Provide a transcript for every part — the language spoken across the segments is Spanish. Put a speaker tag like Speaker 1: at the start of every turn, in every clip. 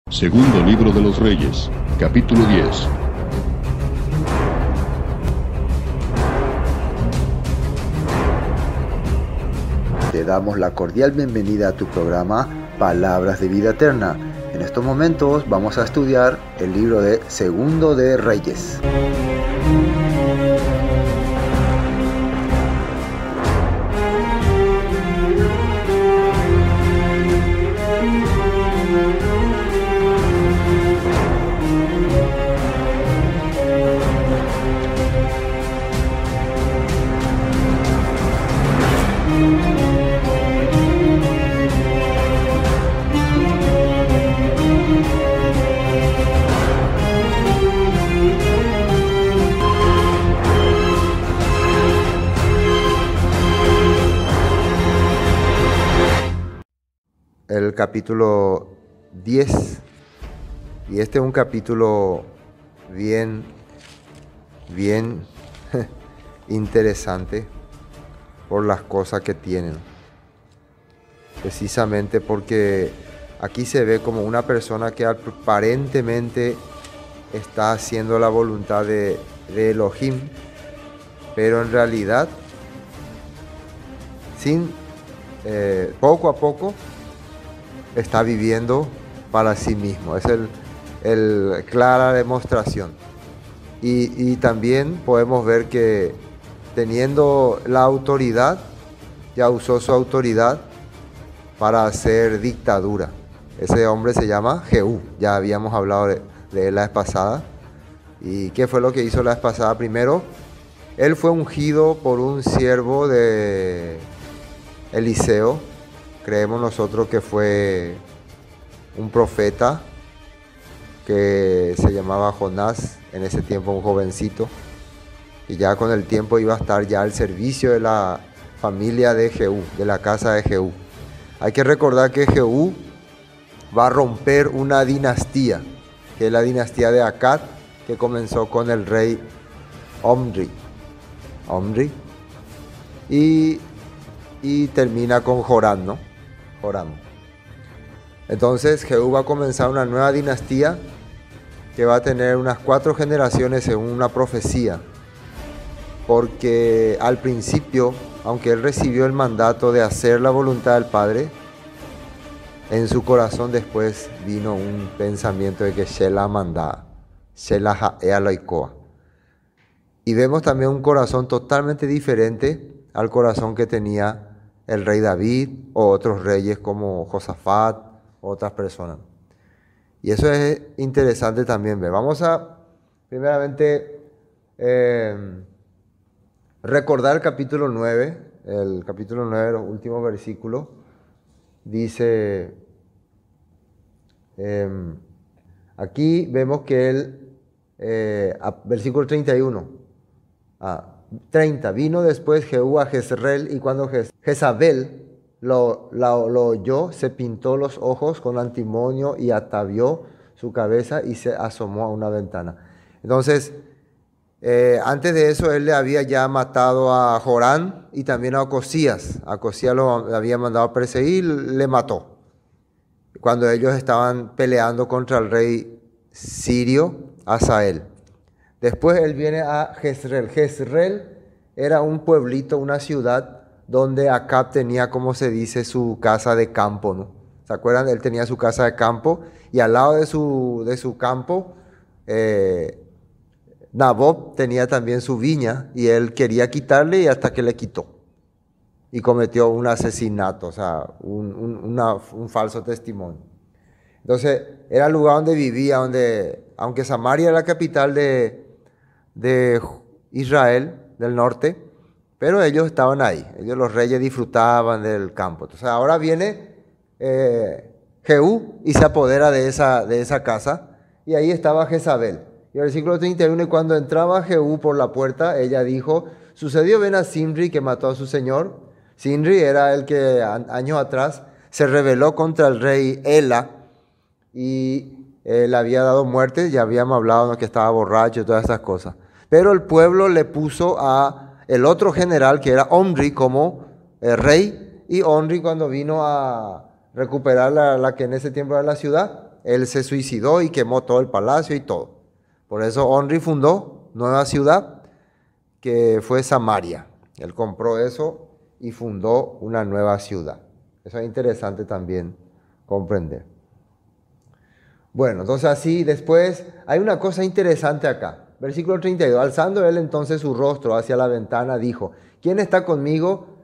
Speaker 1: Segundo libro de los Reyes, capítulo 10.
Speaker 2: Te damos la cordial bienvenida a tu programa Palabras de Vida Eterna. En estos momentos vamos a estudiar el libro de Segundo de Reyes. El capítulo 10, y este es un capítulo bien interesante por las cosas que tienen, precisamente porque aquí se ve como una persona que aparentemente está haciendo la voluntad de Elohim, pero en realidad poco a poco está viviendo para sí mismo. Es el clara demostración. Y también podemos ver que teniendo la autoridad, ya usó su autoridad para hacer dictadura. Ese hombre se llama Jehú. Ya habíamos hablado de él la vez pasada. ¿Y qué fue lo que hizo la vez pasada? Primero, él fue ungido por un siervo de Eliseo. Creemos nosotros que fue un profeta que se llamaba Jonás, en ese tiempo un jovencito, y ya con el tiempo iba a estar ya al servicio de la familia de Jehú, de la casa de Jehú. Hay que recordar que Jehú va a romper una dinastía, que es la dinastía de Acad, que comenzó con el rey Omri, y termina con Joram, ¿no? Joram. Entonces Jehú va a comenzar una nueva dinastía que va a tener unas 4 generaciones según una profecía, porque al principio, aunque él recibió el mandato de hacer la voluntad del Padre, en su corazón después vino un pensamiento de que Shelah mandaba, Shelah Ealoikoa. Y vemos también un corazón totalmente diferente al corazón que tenía el rey David o otros reyes como Josafat, otras personas. Y eso es interesante también ver. Vamos a, primeramente, recordar el capítulo 9. El capítulo 9, los últimos versículos, dice, aquí vemos que versículo 31, 30, vino después Jehú a Jezreel, y cuando Jezabel lo oyó, se pintó los ojos con antimonio y atavió su cabeza y se asomó a una ventana. Entonces, antes de eso, él le había ya matado a Joram y también a Ocosías. A Ocosías lo había mandado a perseguir, le mató cuando ellos estaban peleando contra el rey sirio Hazael. Después él viene a Jezreel. Jezreel era un pueblito, una ciudad donde Acab tenía, como se dice, su casa de campo, ¿no? ¿Se acuerdan? Él tenía su casa de campo y al lado de su campo, Nabot tenía también su viña y él quería quitarle y hasta que le quitó. Y cometió un asesinato, o sea, un falso testimonio. Entonces, era el lugar donde vivía, aunque Samaria era la capital de Israel, del norte, pero ellos estaban ahí. Ellos, los reyes, disfrutaban del campo. Entonces, ahora viene Jehú y se apodera de esa casa, y ahí estaba Jezabel. Y el versículo 31, y cuando entraba Jehú por la puerta, ella dijo, sucedió ven a Zimri que mató a su señor. Zimri era el que años atrás se rebeló contra el rey Ela y le había dado muerte. Ya habíamos hablado, ¿no?, que estaba borracho y todas esas cosas. Pero el pueblo le puso a el otro general, que era Omri, como rey, y Omri, cuando vino a recuperar la que en ese tiempo era la ciudad, él se suicidó y quemó todo el palacio y todo. Por eso Onri fundó nueva ciudad que fue Samaria. Él compró eso y fundó una nueva ciudad. Eso es interesante también comprender. Bueno, entonces así después hay una cosa interesante acá. Versículo 32. Alzando él entonces su rostro hacia la ventana, dijo: ¿Quién está conmigo?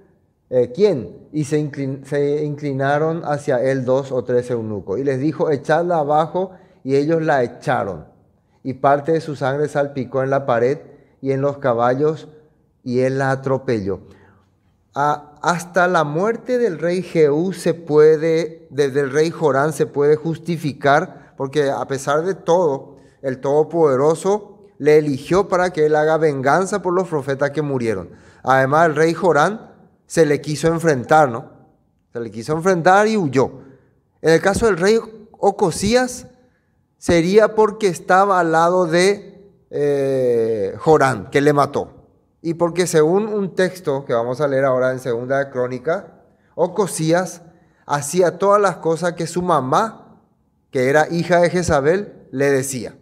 Speaker 2: ¿Quién? Y se inclinaron hacia él 2 o 3 eunucos. Y les dijo: echadla abajo. Y ellos la echaron. Y parte de su sangre salpicó en la pared y en los caballos, y él la atropelló. Hasta la muerte del rey Jehú desde el rey Jorán se puede justificar, porque a pesar de todo, el Todopoderoso le eligió para que él haga venganza por los profetas que murieron. Además, el rey Jorán se le quiso enfrentar, ¿no? Se le quiso enfrentar y huyó. En el caso del rey Ocosías, sería porque estaba al lado de Jorán, que le mató. Y porque según un texto que vamos a leer ahora en Segunda de Crónicas, Ocosías hacía todas las cosas que su mamá, que era hija de Jezabel, le decía.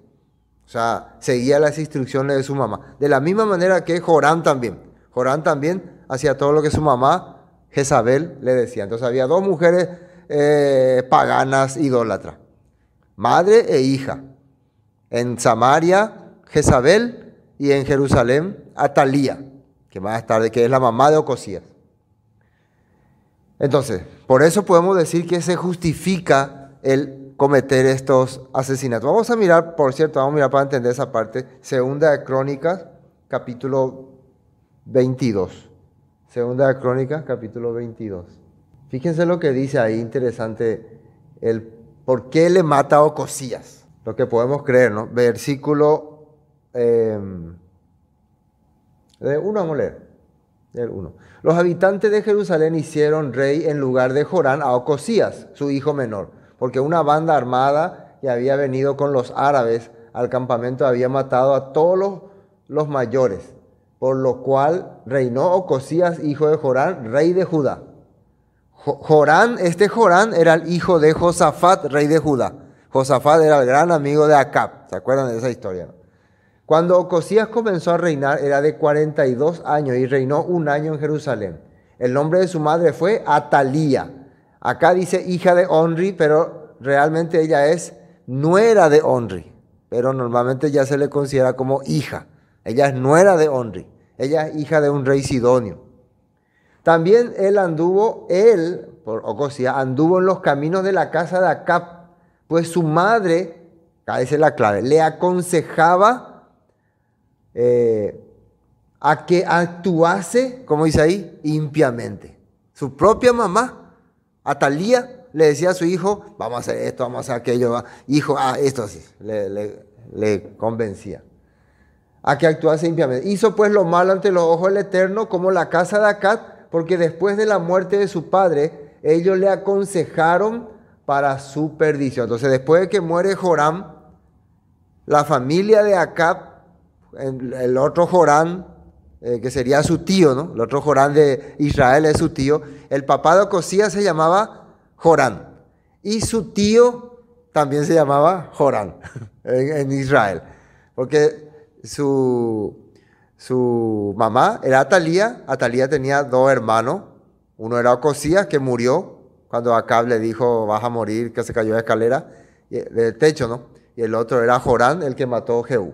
Speaker 2: O sea, seguía las instrucciones de su mamá. De la misma manera que Jorán también. Jorán también hacía todo lo que su mamá, Jezabel, le decía. Entonces había dos mujeres paganas, idólatras. Madre e hija. En Samaria, Jezabel, y en Jerusalén, Atalía, que más tarde, que es la mamá de Ocosías. Entonces, por eso podemos decir que se justifica el cometer estos asesinatos. Vamos a mirar, por cierto, vamos a mirar para entender esa parte, Segunda de Crónicas, capítulo 22. Segunda de Crónicas, capítulo 22. Fíjense lo que dice ahí, interesante, el por qué le mata a Ocosías. Lo que podemos creer, ¿no? Versículo 1, vamos a leer. El 1. Los habitantes de Jerusalén hicieron rey en lugar de Jorán a Ocosías, su hijo menor, porque una banda armada que había venido con los árabes al campamento había matado a todos los mayores, por lo cual reinó Ocosías, hijo de Jorán, rey de Judá. Jorán era el hijo de Josafat, rey de Judá. Josafat era el gran amigo de Acab. ¿Se acuerdan de esa historia? Cuando Ocosías comenzó a reinar era de 42 años y reinó 1 año en Jerusalén. El nombre de su madre fue Atalía. Acá dice hija de Onri, pero realmente ella es nuera de Onri. Pero normalmente ya se le considera como hija. Ella es nuera de Onri. Ella es hija de un rey sidonio. También por Ocosías, anduvo en los caminos de la casa de Acab, pues su madre, acá dice la clave, le aconsejaba a que actuase, como dice ahí, impiamente. Su propia mamá, Atalía, le decía a su hijo: vamos a hacer esto, vamos a hacer aquello. Hijo, esto sí, le convencía a que actuase impiamente. Hizo pues lo malo ante los ojos del Eterno, como la casa de Acab, porque después de la muerte de su padre, ellos le aconsejaron para su perdición. Entonces, después de que muere Joram, la familia de Acab, el otro Jorán, que sería su tío, ¿no? El otro Jorán de Israel es su tío. El papá de Ocosías se llamaba Jorán. Y su tío también se llamaba Jorán en Israel. Porque su mamá era Atalía. Atalía tenía 2 hermanos. Uno era Ocosías, que murió cuando Acab le dijo: vas a morir, que se cayó de escalera, del techo, ¿no? Y el otro era Jorán, el que mató a Jehú.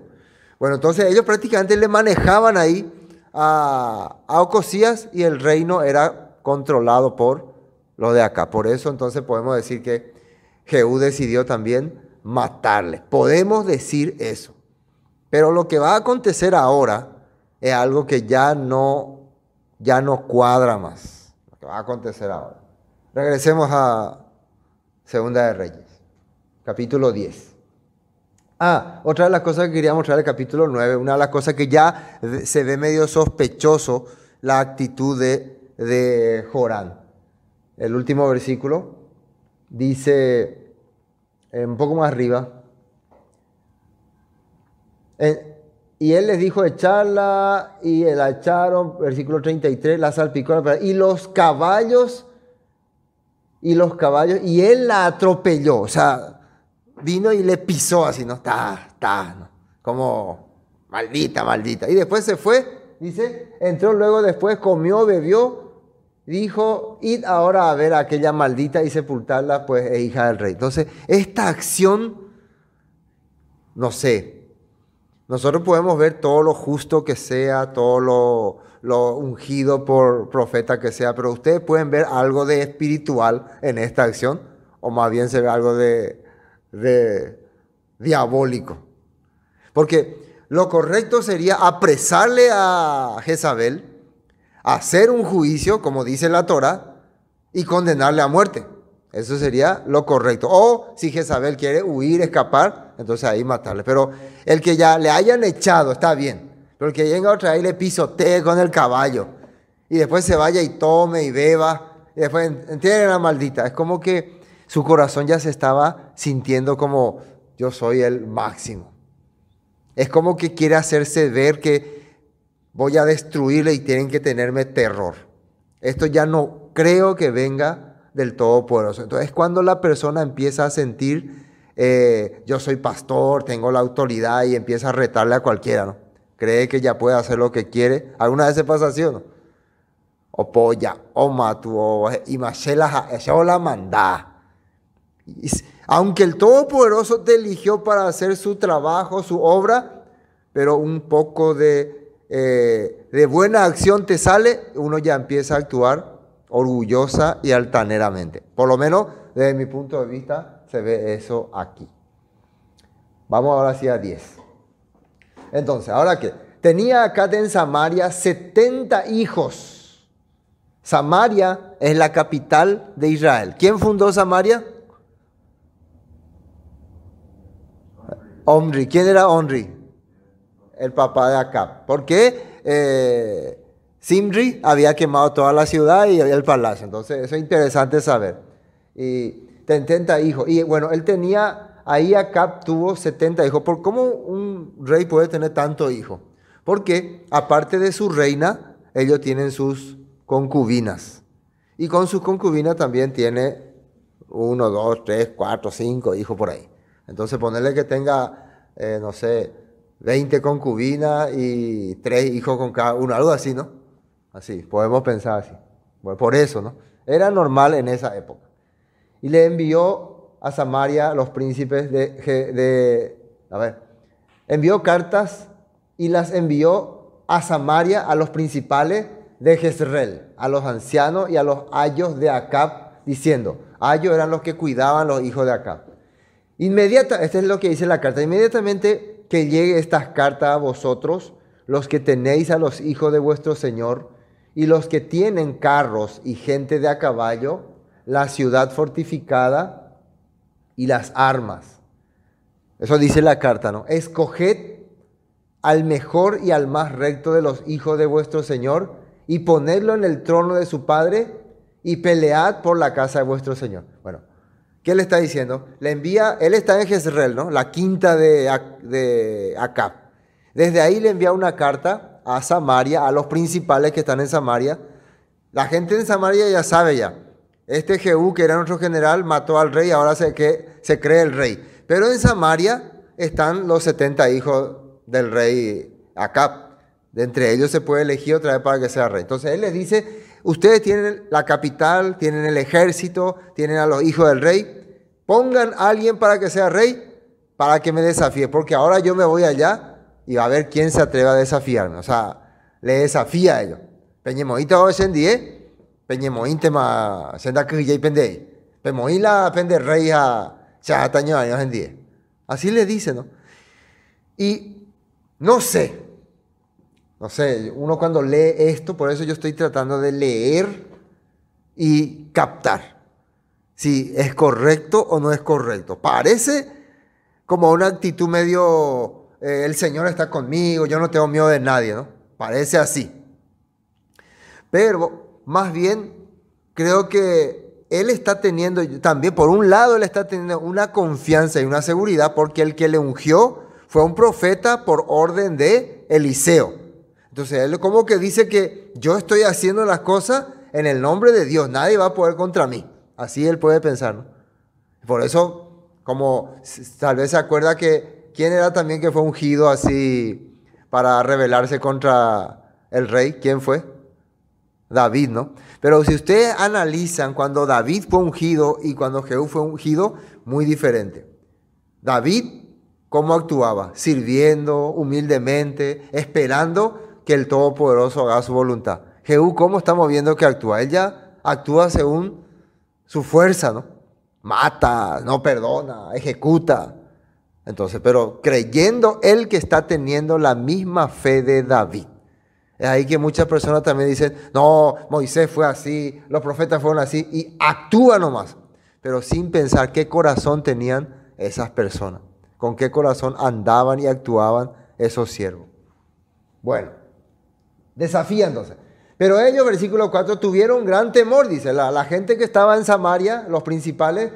Speaker 2: Bueno, entonces ellos prácticamente le manejaban ahí a Ocosías, y el reino era controlado por los de acá. Por eso entonces podemos decir que Jehú decidió también matarle. Podemos decir eso. Pero lo que va a acontecer ahora es algo que ya no cuadra más. Lo que va a acontecer ahora. Regresemos a Segunda de Reyes, capítulo 10. Otra de las cosas que quería mostrar el capítulo 9, una de las cosas que ya se ve medio sospechoso, la actitud de Jorán. El último versículo dice, un poco más arriba, y él les dijo echarla, y la echaron, versículo 33, la salpicó, y los caballos, y él la atropelló. O sea, vino y le pisó así, ¿no? ¿no? Como maldita, maldita. Y después se fue, dice, entró luego después, comió, bebió, dijo, id ahora a ver a aquella maldita y sepultarla, pues es hija del rey. Entonces, esta acción, no sé, nosotros podemos ver todo lo justo que sea, todo lo ungido por profeta que sea, pero ustedes pueden ver algo de espiritual en esta acción, o más bien se ve algo de diabólico. Porque lo correcto sería apresarle a Jezabel, hacer un juicio, como dice la Torá, y condenarle a muerte. Eso sería lo correcto. O si Jezabel quiere huir, escapar, entonces ahí matarle. Pero el que ya le hayan echado está bien. Pero el que venga otra vez y le pisotee con el caballo, y después se vaya y tome y beba, y después entienden la maldita. Es como que su corazón ya se estaba sintiendo como yo soy el máximo. Es como que quiere hacerse ver que voy a destruirle y tienen que tenerme terror. Esto ya no creo que venga del Todopoderoso. Entonces, cuando la persona empieza a sentir, yo soy pastor, tengo la autoridad, y empieza a retarle a cualquiera, ¿no? Cree que ya puede hacer lo que quiere. ¿Alguna vez se pasa así o no? O polla, o matu, o imashela, o la mandá. Aunque el Todopoderoso te eligió para hacer su trabajo, su obra, pero un poco de buena acción te sale, uno ya empieza a actuar orgullosa y altaneramente. Por lo menos desde mi punto de vista se ve eso aquí. Vamos ahora sí a 10. Entonces, ¿ahora qué? Tenía acá en Samaria 70 hijos. Samaria es la capital de Israel. ¿Quién fundó Samaria? Omri. ¿Quién era Omri? El papá de Acab. ¿Por qué? Zimri había quemado toda la ciudad y el palacio. Entonces, eso es interesante saber. Y 70 hijos. Y bueno, él tenía, ahí Acab tuvo 70 hijos. ¿Cómo un rey puede tener tantos hijos? Porque aparte de su reina, ellos tienen sus concubinas. Y con sus concubinas también tiene 1, 2, 3, 4, 5 hijos por ahí. Entonces, ponerle que tenga, no sé, 20 concubinas y 3 hijos con cada uno, algo así, ¿no? Así, podemos pensar así. Bueno, por eso, ¿no? Era normal en esa época. Y le envió a Samaria los príncipes envió cartas y las envió a Samaria a los principales de Jezreel, a los ancianos y a los ayos de Acab, diciendo, ayos eran los que cuidaban los hijos de Acab. Este es lo que dice la carta, inmediatamente que llegue estas cartas a vosotros, los que tenéis a los hijos de vuestro Señor, y los que tienen carros y gente de a caballo, la ciudad fortificada y las armas. Eso dice la carta, ¿no? Escoged al mejor y al más recto de los hijos de vuestro Señor, y ponedlo en el trono de su padre, y pelead por la casa de vuestro Señor. Bueno, ¿qué le está diciendo? Le envía, él está en Jezreel, ¿no? La quinta de Acab. Desde ahí le envía una carta a Samaria, a los principales que están en Samaria. La gente en Samaria ya sabe ya. Este Jehú, que era nuestro general, mató al rey, ahora se cree el rey. Pero en Samaria están los 70 hijos del rey Acab. De entre ellos se puede elegir otra vez para que sea rey. Entonces él les dice, ustedes tienen la capital, tienen el ejército, tienen a los hijos del rey. Pongan a alguien para que sea rey, para que me desafíe. Porque ahora yo me voy allá y va a ver quién se atreve a desafiarme. O sea, le desafía a ellos. Peñemoíta o sendie, Peñemoín tema senda que y pende. Pemoí la pende rey a chataño años en 10. Así le dice, ¿no? Y no sé, uno cuando lee esto, por eso yo estoy tratando de leer y captar si es correcto o no es correcto. Parece como una actitud medio, el Señor está conmigo, yo no tengo miedo de nadie, ¿no? Parece así. Pero más bien creo que él está teniendo, también por un lado él está teniendo una confianza y una seguridad porque el que le ungió fue un profeta por orden de Eliseo. Entonces él como que dice que yo estoy haciendo las cosas en el nombre de Dios, nadie va a poder contra mí. Así él puede pensar, ¿no? Por eso Como tal vez se acuerda que quién era también que fue ungido así para rebelarse contra el rey. ¿Quién fue? David, ¿no? Pero si ustedes analizan cuando David fue ungido y cuando Jehú fue ungido, muy diferente. David, ¿cómo actuaba? Sirviendo humildemente, esperando que el Todopoderoso haga su voluntad. Jehú, ¿cómo estamos viendo que actúa? Él ya actúa según su fuerza, ¿no? Mata, no perdona, ejecuta. Entonces, pero creyendo él que está teniendo la misma fe de David. Es ahí que muchas personas también dicen, no, Moisés fue así, los profetas fueron así, y actúan nomás, pero sin pensar qué corazón tenían esas personas, con qué corazón andaban y actuaban esos siervos. Bueno, desafía entonces. Pero ellos, versículo 4, tuvieron gran temor, dice, la gente que estaba en Samaria, los principales,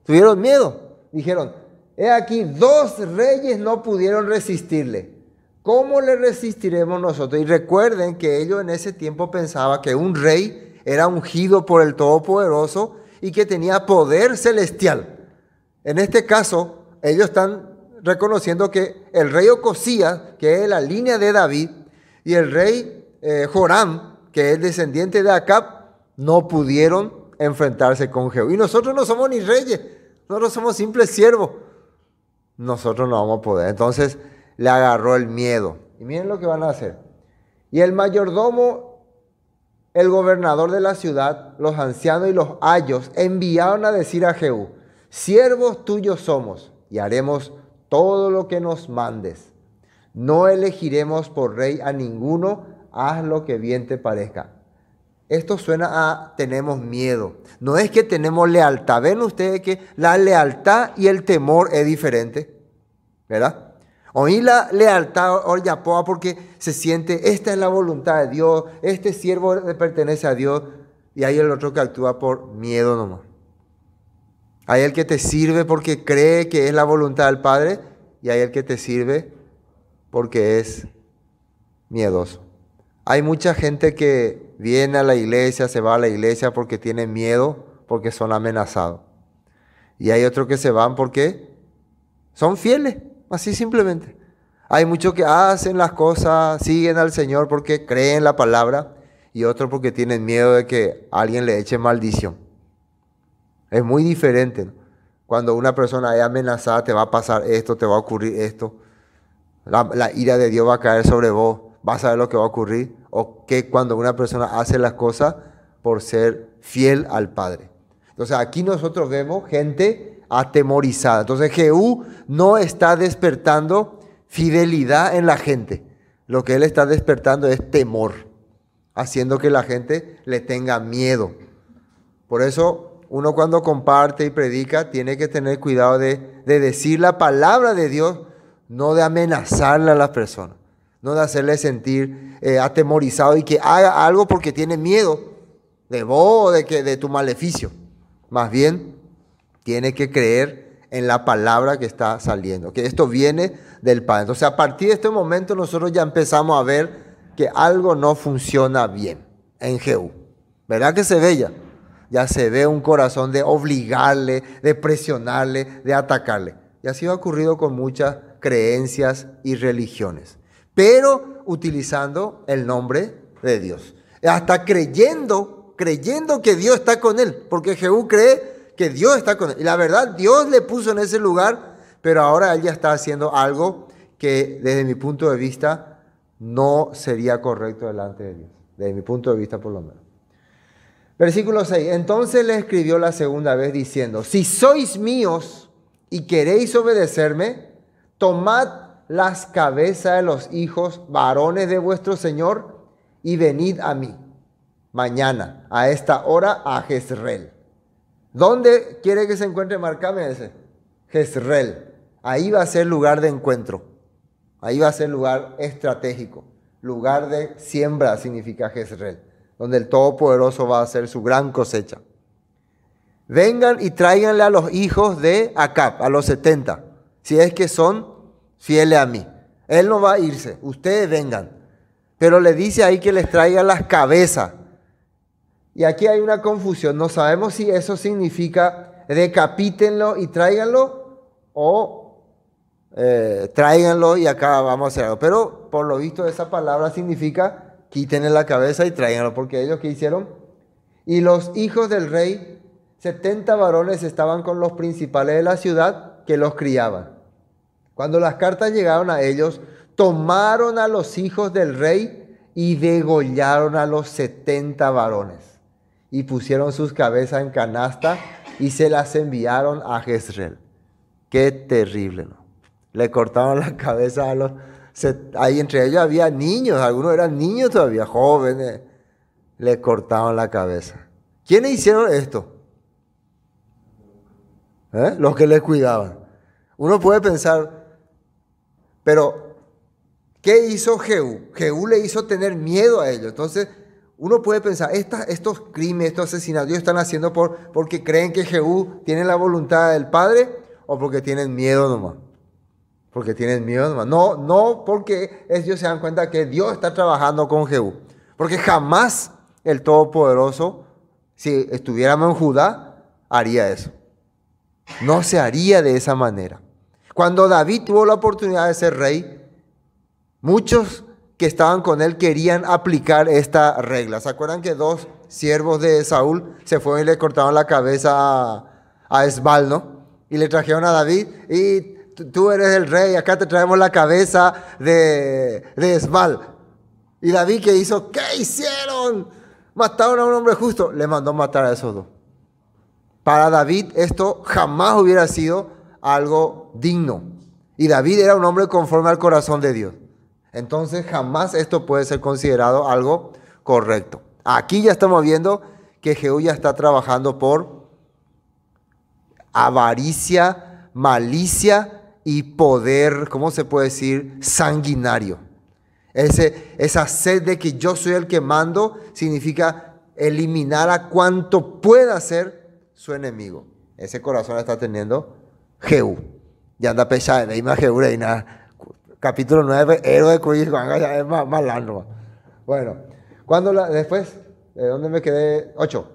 Speaker 2: tuvieron miedo. Dijeron, he aquí, 2 reyes no pudieron resistirle. ¿Cómo le resistiremos nosotros? Y recuerden que ellos en ese tiempo pensaban que un rey era ungido por el Todopoderoso y que tenía poder celestial. En este caso, ellos están reconociendo que el rey Ocosías, que es la línea de David, y el rey Joram, que es descendiente de Acab, no pudieron enfrentarse con Jehú. Y nosotros no somos ni reyes, nosotros somos simples siervos. Nosotros no vamos a poder. Entonces le agarró el miedo. Y miren lo que van a hacer. Y el mayordomo, el gobernador de la ciudad, los ancianos y los ayos enviaron a decir a Jehú, siervos tuyos somos y haremos todo lo que nos mandes. No elegiremos por rey a ninguno, haz lo que bien te parezca. Esto suena a tenemos miedo. No es que tenemos lealtad. Ven ustedes que la lealtad y el temor es diferente, ¿verdad? Oí la lealtad porque se siente, esta es la voluntad de Dios, este siervo le pertenece a Dios, y hay el otro que actúa por miedo nomás. Hay el que te sirve porque cree que es la voluntad del Padre, y hay el que te sirve porque es miedoso. Hay mucha gente que viene a la iglesia, se va a la iglesia porque tiene miedo, porque son amenazados. Y hay otros que se van porque son fieles. Así simplemente. Hay muchos que hacen las cosas, siguen al Señor porque creen la palabra y otros porque tienen miedo de que alguien le eche maldición. Es muy diferente, ¿no? Cuando una persona es amenazada, te va a pasar esto, te va a ocurrir esto. La ira de Dios va a caer sobre vos, vas a ver lo que va a ocurrir. O que cuando una persona hace las cosas por ser fiel al Padre. Entonces aquí nosotros vemos gente atemorizada. Entonces Jehú no está despertando fidelidad en la gente. Lo que él está despertando es temor, haciendo que la gente le tenga miedo. Por eso uno cuando comparte y predica tiene que tener cuidado de decir la palabra de Dios, no de amenazarle a las personas, no de hacerle sentir atemorizado y que haga algo porque tiene miedo de vos o de tu maleficio. Más bien, tiene que creer en la palabra que está saliendo, que esto viene del Padre. Entonces, a partir de este momento, nosotros ya empezamos a ver que algo no funciona bien en Jehú. ¿Verdad que se ve ya? Ya se ve un corazón de obligarle, de presionarle, de atacarle. Y así ha ocurrido con muchas creencias y religiones, pero utilizando el nombre de Dios. Hasta creyendo que Dios está con él, porque Jehú cree que Dios está con él. Y la verdad, Dios le puso en ese lugar, pero ahora él ya está haciendo algo que desde mi punto de vista no sería correcto delante de Dios. Desde mi punto de vista por lo menos. Versículo 6. Entonces le escribió la segunda vez diciendo, si sois míos y queréis obedecerme, tomad las cabezas de los hijos varones de vuestro Señor y venid a mí mañana a esta hora a Jezreel. ¿Dónde quiere que se encuentre? Marcame ese. Jezreel. Ahí va a ser lugar de encuentro. Ahí va a ser lugar estratégico. Lugar de siembra significa Jezreel. Donde el Todopoderoso va a hacer su gran cosecha. Vengan y tráiganle a los hijos de Acab, a los 70. Si es que son fieles a mí. Él no va a irse. Ustedes vengan. Pero le dice ahí que les traigan las cabezas. Y aquí hay una confusión, no sabemos si eso significa decapítenlo y tráiganlo o tráiganlo y acá vamos a hacer algo. Pero por lo visto esa palabra significa quítenle la cabeza y tráiganlo, porque ellos ¿qué hicieron? Y los hijos del rey, 70 varones estaban con los principales de la ciudad que los criaban. Cuando las cartas llegaron a ellos, tomaron a los hijos del rey y degollaron a los 70 varones. Y pusieron sus cabezas en canasta y se las enviaron a Jezreel. Qué terrible, ¿no? Le cortaron la cabeza a los... Ahí entre ellos había niños, algunos eran niños todavía, jóvenes. Le cortaron la cabeza. ¿Quiénes hicieron esto? Los que les cuidaban. Uno puede pensar, pero ¿qué hizo Jehú? Jehú le hizo tener miedo a ellos. Entonces, uno puede pensar, estos crímenes, estos asesinatos, ellos están haciendo porque creen que Jehú tiene la voluntad del Padre o porque tienen miedo nomás. Porque tienen miedo nomás. No porque ellos se dan cuenta que Dios está trabajando con Jehú. Porque jamás el Todopoderoso, si estuviéramos en Judá, haría eso. No se haría de esa manera. Cuando David tuvo la oportunidad de ser rey, muchos que estaban con él querían aplicar esta regla. ¿Se acuerdan que 2 siervos de Saúl se fueron y le cortaron la cabeza a Esbal, ¿no? Y le trajeron a David y tú eres el rey, acá te traemos la cabeza de Esbal. Y David, ¿qué hizo? ¿Qué hicieron? Mataron a un hombre justo. Le mandó matar a esos 2. Para David esto jamás hubiera sido algo digno. Y David era un hombre conforme al corazón de Dios. Entonces jamás esto puede ser considerado algo correcto. Aquí ya estamos viendo que Jehú ya está trabajando por avaricia, malicia y poder, ¿cómo se puede decir? Sanguinario. Esa sed de que yo soy el que mando significa eliminar a cuanto pueda ser su enemigo. Ese corazón está teniendo Jehú. Ya anda pesado, de más Jehú, y nada. Capítulo 9, héroe de Cruz, es más largo. Bueno, después, ¿de dónde me quedé? 8.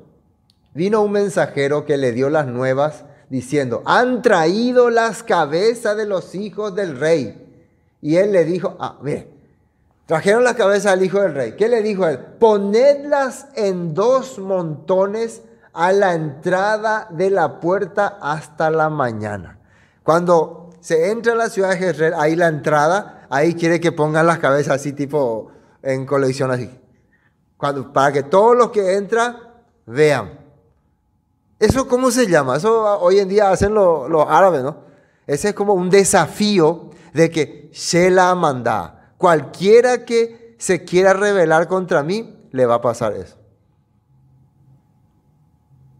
Speaker 2: Vino un mensajero que le dio las nuevas diciendo, han traído las cabezas de los hijos del rey. Y él le dijo, mire, trajeron las cabezas del hijo del rey. ¿Qué le dijo él? Ponedlas en 2 montones a la entrada de la puerta hasta la mañana. Cuando se entra a la ciudad de Jezreel, ahí la entrada, ahí quiere que pongan las cabezas así tipo en colección así. Para que todos los que entran vean. ¿Eso cómo se llama? Eso hoy en día hacen los árabes, ¿no? Ese es como un desafío de que Shela mandá. Cualquiera que se quiera rebelar contra mí, le va a pasar eso.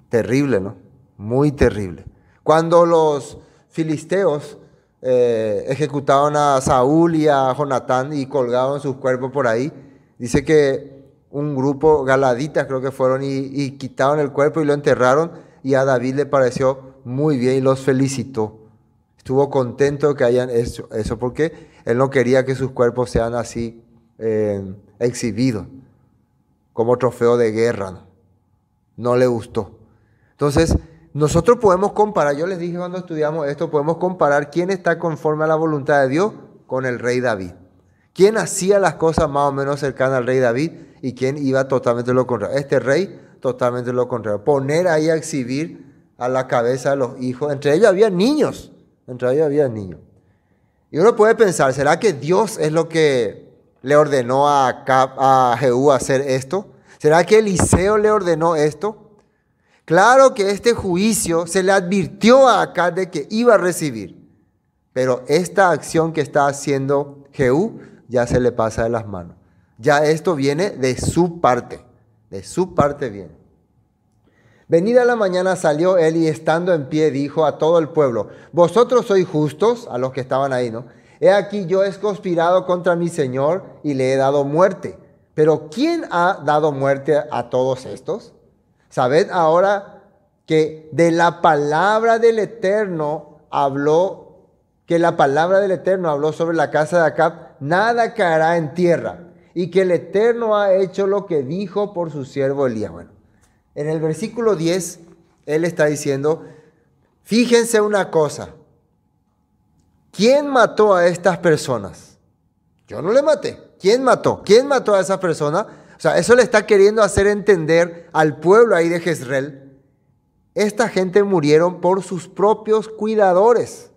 Speaker 2: Terrible, ¿no? Muy terrible. Cuando los filisteos ejecutaron a Saúl y a Jonatán y colgaron sus cuerpos por ahí, dice que un grupo galaditas creo que fueron y quitaron el cuerpo y lo enterraron, y a David le pareció muy bien y los felicitó. Estuvo contento que hayan hecho eso porque él no quería que sus cuerpos sean así exhibidos como trofeo de guerra. No le gustó. Entonces, nosotros podemos comparar, yo les dije cuando estudiamos esto, podemos comparar quién está conforme a la voluntad de Dios con el rey David. ¿Quién hacía las cosas más o menos cercanas al rey David y quién iba totalmente lo contrario? Este rey totalmente lo contrario. Poner ahí a exhibir a la cabeza de los hijos. Entre ellos había niños. Y uno puede pensar, ¿será que Dios es lo que le ordenó a Jehú hacer esto? ¿Será que Eliseo le ordenó esto? Claro que este juicio se le advirtió a Acab de que iba a recibir. Pero esta acción que está haciendo Jehú ya se le pasa de las manos. Ya esto viene de su parte. De su parte viene. Venida la mañana salió él y estando en pie dijo a todo el pueblo, vosotros sois justos, a los que estaban ahí, ¿no? He aquí yo he conspirado contra mi Señor y le he dado muerte. Pero ¿quién ha dado muerte a todos estos? Sabed ahora que de la palabra del Eterno habló, que la palabra del Eterno habló sobre la casa de Acab, nada caerá en tierra, y que el Eterno ha hecho lo que dijo por su siervo Elías. Bueno, en el versículo 10, él está diciendo, fíjense una cosa, ¿quién mató a estas personas? Yo no le maté. ¿Quién mató? ¿Quién mató a esa persona? O sea, eso le está queriendo hacer entender al pueblo ahí de Jezreel. Esta gente murieron por sus propios cuidadores.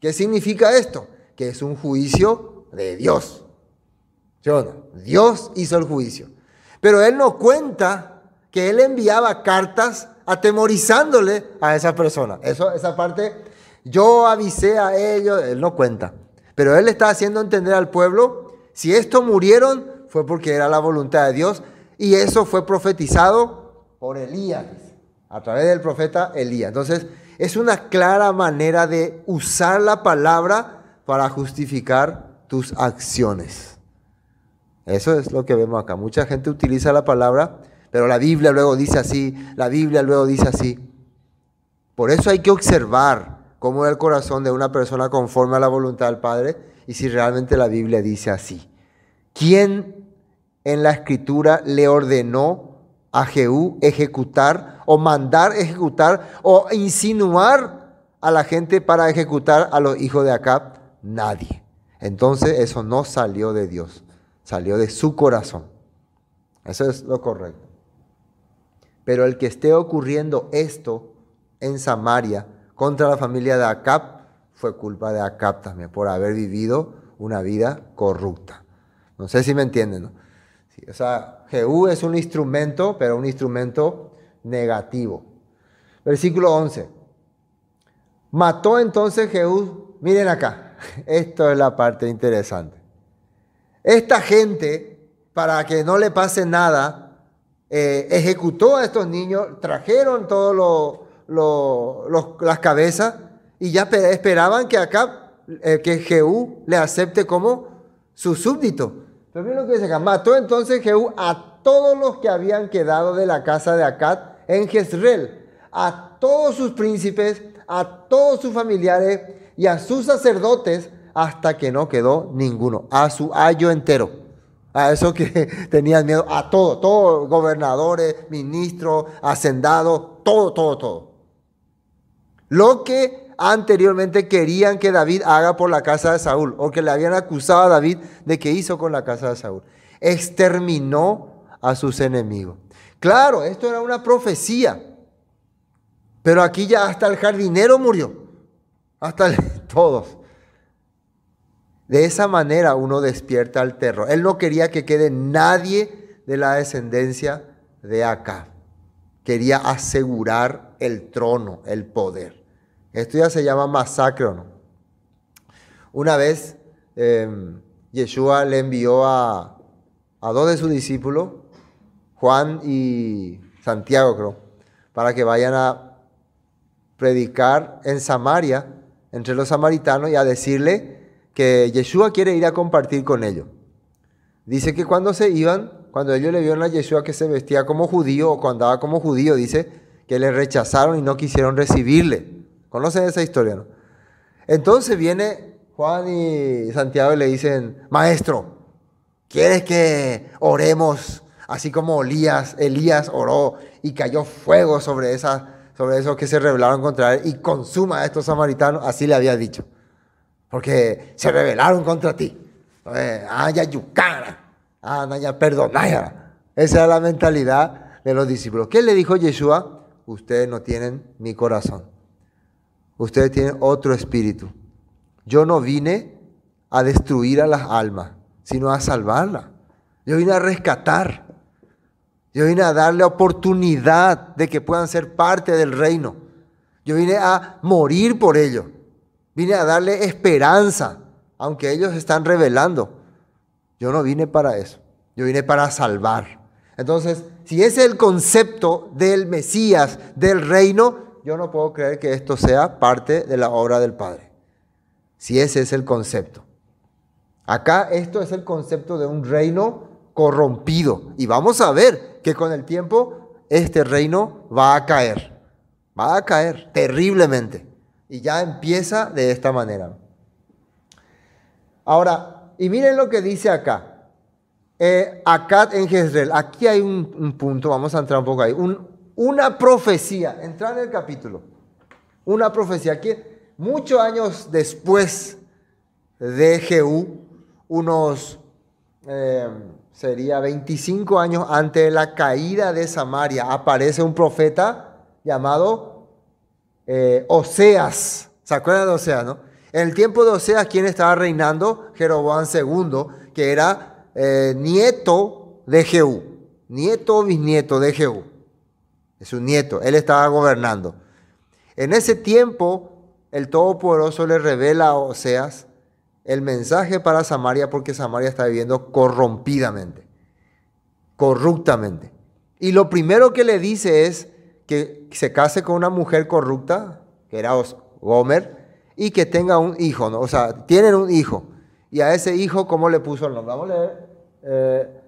Speaker 2: ¿Qué significa esto? Que es un juicio de Dios. ¿Sí o no? Dios hizo el juicio. Pero él no cuenta que él enviaba cartas atemorizándole a esa persona. Esa parte, yo avisé a ellos, él no cuenta. Pero él está haciendo entender al pueblo, si estos murieron, fue porque era la voluntad de Dios. Y eso fue profetizado por Elías, a través del profeta Elías. Entonces, es una clara manera de usar la palabra para justificar tus acciones. Eso es lo que vemos acá. Mucha gente utiliza la palabra, pero la Biblia luego dice así, la Biblia luego dice así. Por eso hay que observar cómo es el corazón de una persona conforme a la voluntad del Padre y si realmente la Biblia dice así. ¿Quién en la Escritura le ordenó a Jehú ejecutar o mandar ejecutar o insinuar a la gente para ejecutar a los hijos de Acab? Nadie. Entonces eso no salió de Dios, salió de su corazón. Eso es lo correcto. Pero el que esté ocurriendo esto en Samaria contra la familia de Acab fue culpa de Acab también por haber vivido una vida corrupta. No sé si me entienden, ¿no? Sí, o sea, Jehú es un instrumento, pero un instrumento negativo. Versículo 11. Mató entonces Jehú, miren acá, esto es la parte interesante. Esta gente, para que no le pase nada, ejecutó a estos niños, trajeron todas las cabezas y ya esperaban que acá, que Jehú le acepte como su súbdito. Pero miren lo que dice acá, mató entonces Jehú a todos los que habían quedado de la casa de Acab en Jezreel, a todos sus príncipes, a todos sus familiares y a sus sacerdotes, hasta que no quedó ninguno, a su ayo entero. A eso que tenían miedo, a todos, gobernadores, ministros, hacendados, todo. Lo que anteriormente querían que David haga por la casa de Saúl, o que le habían acusado a David de que hizo con la casa de Saúl. Exterminó a sus enemigos. Claro, esto era una profecía, pero aquí ya hasta el jardinero murió, todos. De esa manera uno despierta el terror. Él no quería que quede nadie de la descendencia de Acab. Quería asegurar el trono, el poder. Esto ya se llama masacre, ¿o no? Una vez Yeshua le envió a dos de sus discípulos, Juan y Santiago, creo, para que vayan a predicar en Samaria, entre los samaritanos, y a decirle que Yeshua quiere ir a compartir con ellos. Dice que cuando se iban, cuando ellos le vieron a Yeshua que se vestía como judío o cuando andaba como judío, dice que le rechazaron y no quisieron recibirle. ¿Conocen esa historia, no? Entonces viene Juan y Santiago y le dicen, maestro, ¿quieres que oremos así como Elías oró y cayó fuego sobre esos que se rebelaron contra él y consuma a estos samaritanos? Así le había dicho. Porque se rebelaron contra ti. Perdonar. Esa era la mentalidad de los discípulos. ¿Qué le dijo Yeshua? Ustedes no tienen mi corazón. Ustedes tienen otro espíritu. Yo no vine a destruir a las almas, sino a salvarlas. Yo vine a rescatar. Yo vine a darle oportunidad de que puedan ser parte del reino. Yo vine a morir por ellos. Vine a darle esperanza, aunque ellos están rebelando. Yo no vine para eso. Yo vine para salvar. Entonces, si ese es el concepto del Mesías, del reino, yo no puedo creer que esto sea parte de la obra del Padre. Si ese es el concepto. Acá esto es el concepto de un reino corrompido. Y vamos a ver que con el tiempo este reino va a caer. Va a caer terriblemente. Y ya empieza de esta manera. Ahora, y miren lo que dice acá. Acab en Jezreel. Aquí hay un punto, vamos a entrar un poco ahí. Una profecía. Entrar en el capítulo. Una profecía que muchos años después de Jehú, unos, sería 25 años antes de la caída de Samaria, aparece un profeta llamado Oseas. ¿Se acuerdan de Oseas, no? En el tiempo de Oseas, ¿quién estaba reinando? Jeroboam II, que era nieto de Jehú, nieto o bisnieto de Jehú. Es un nieto, él estaba gobernando. En ese tiempo, el Todopoderoso le revela a Oseas el mensaje para Samaria, porque Samaria está viviendo corrompidamente, corruptamente. Y lo primero que le dice es que se case con una mujer corrupta, que era Gomer, y que tenga un hijo, ¿no? O sea, tienen un hijo. Y a ese hijo, ¿cómo le puso el nombre? Vamos a leer,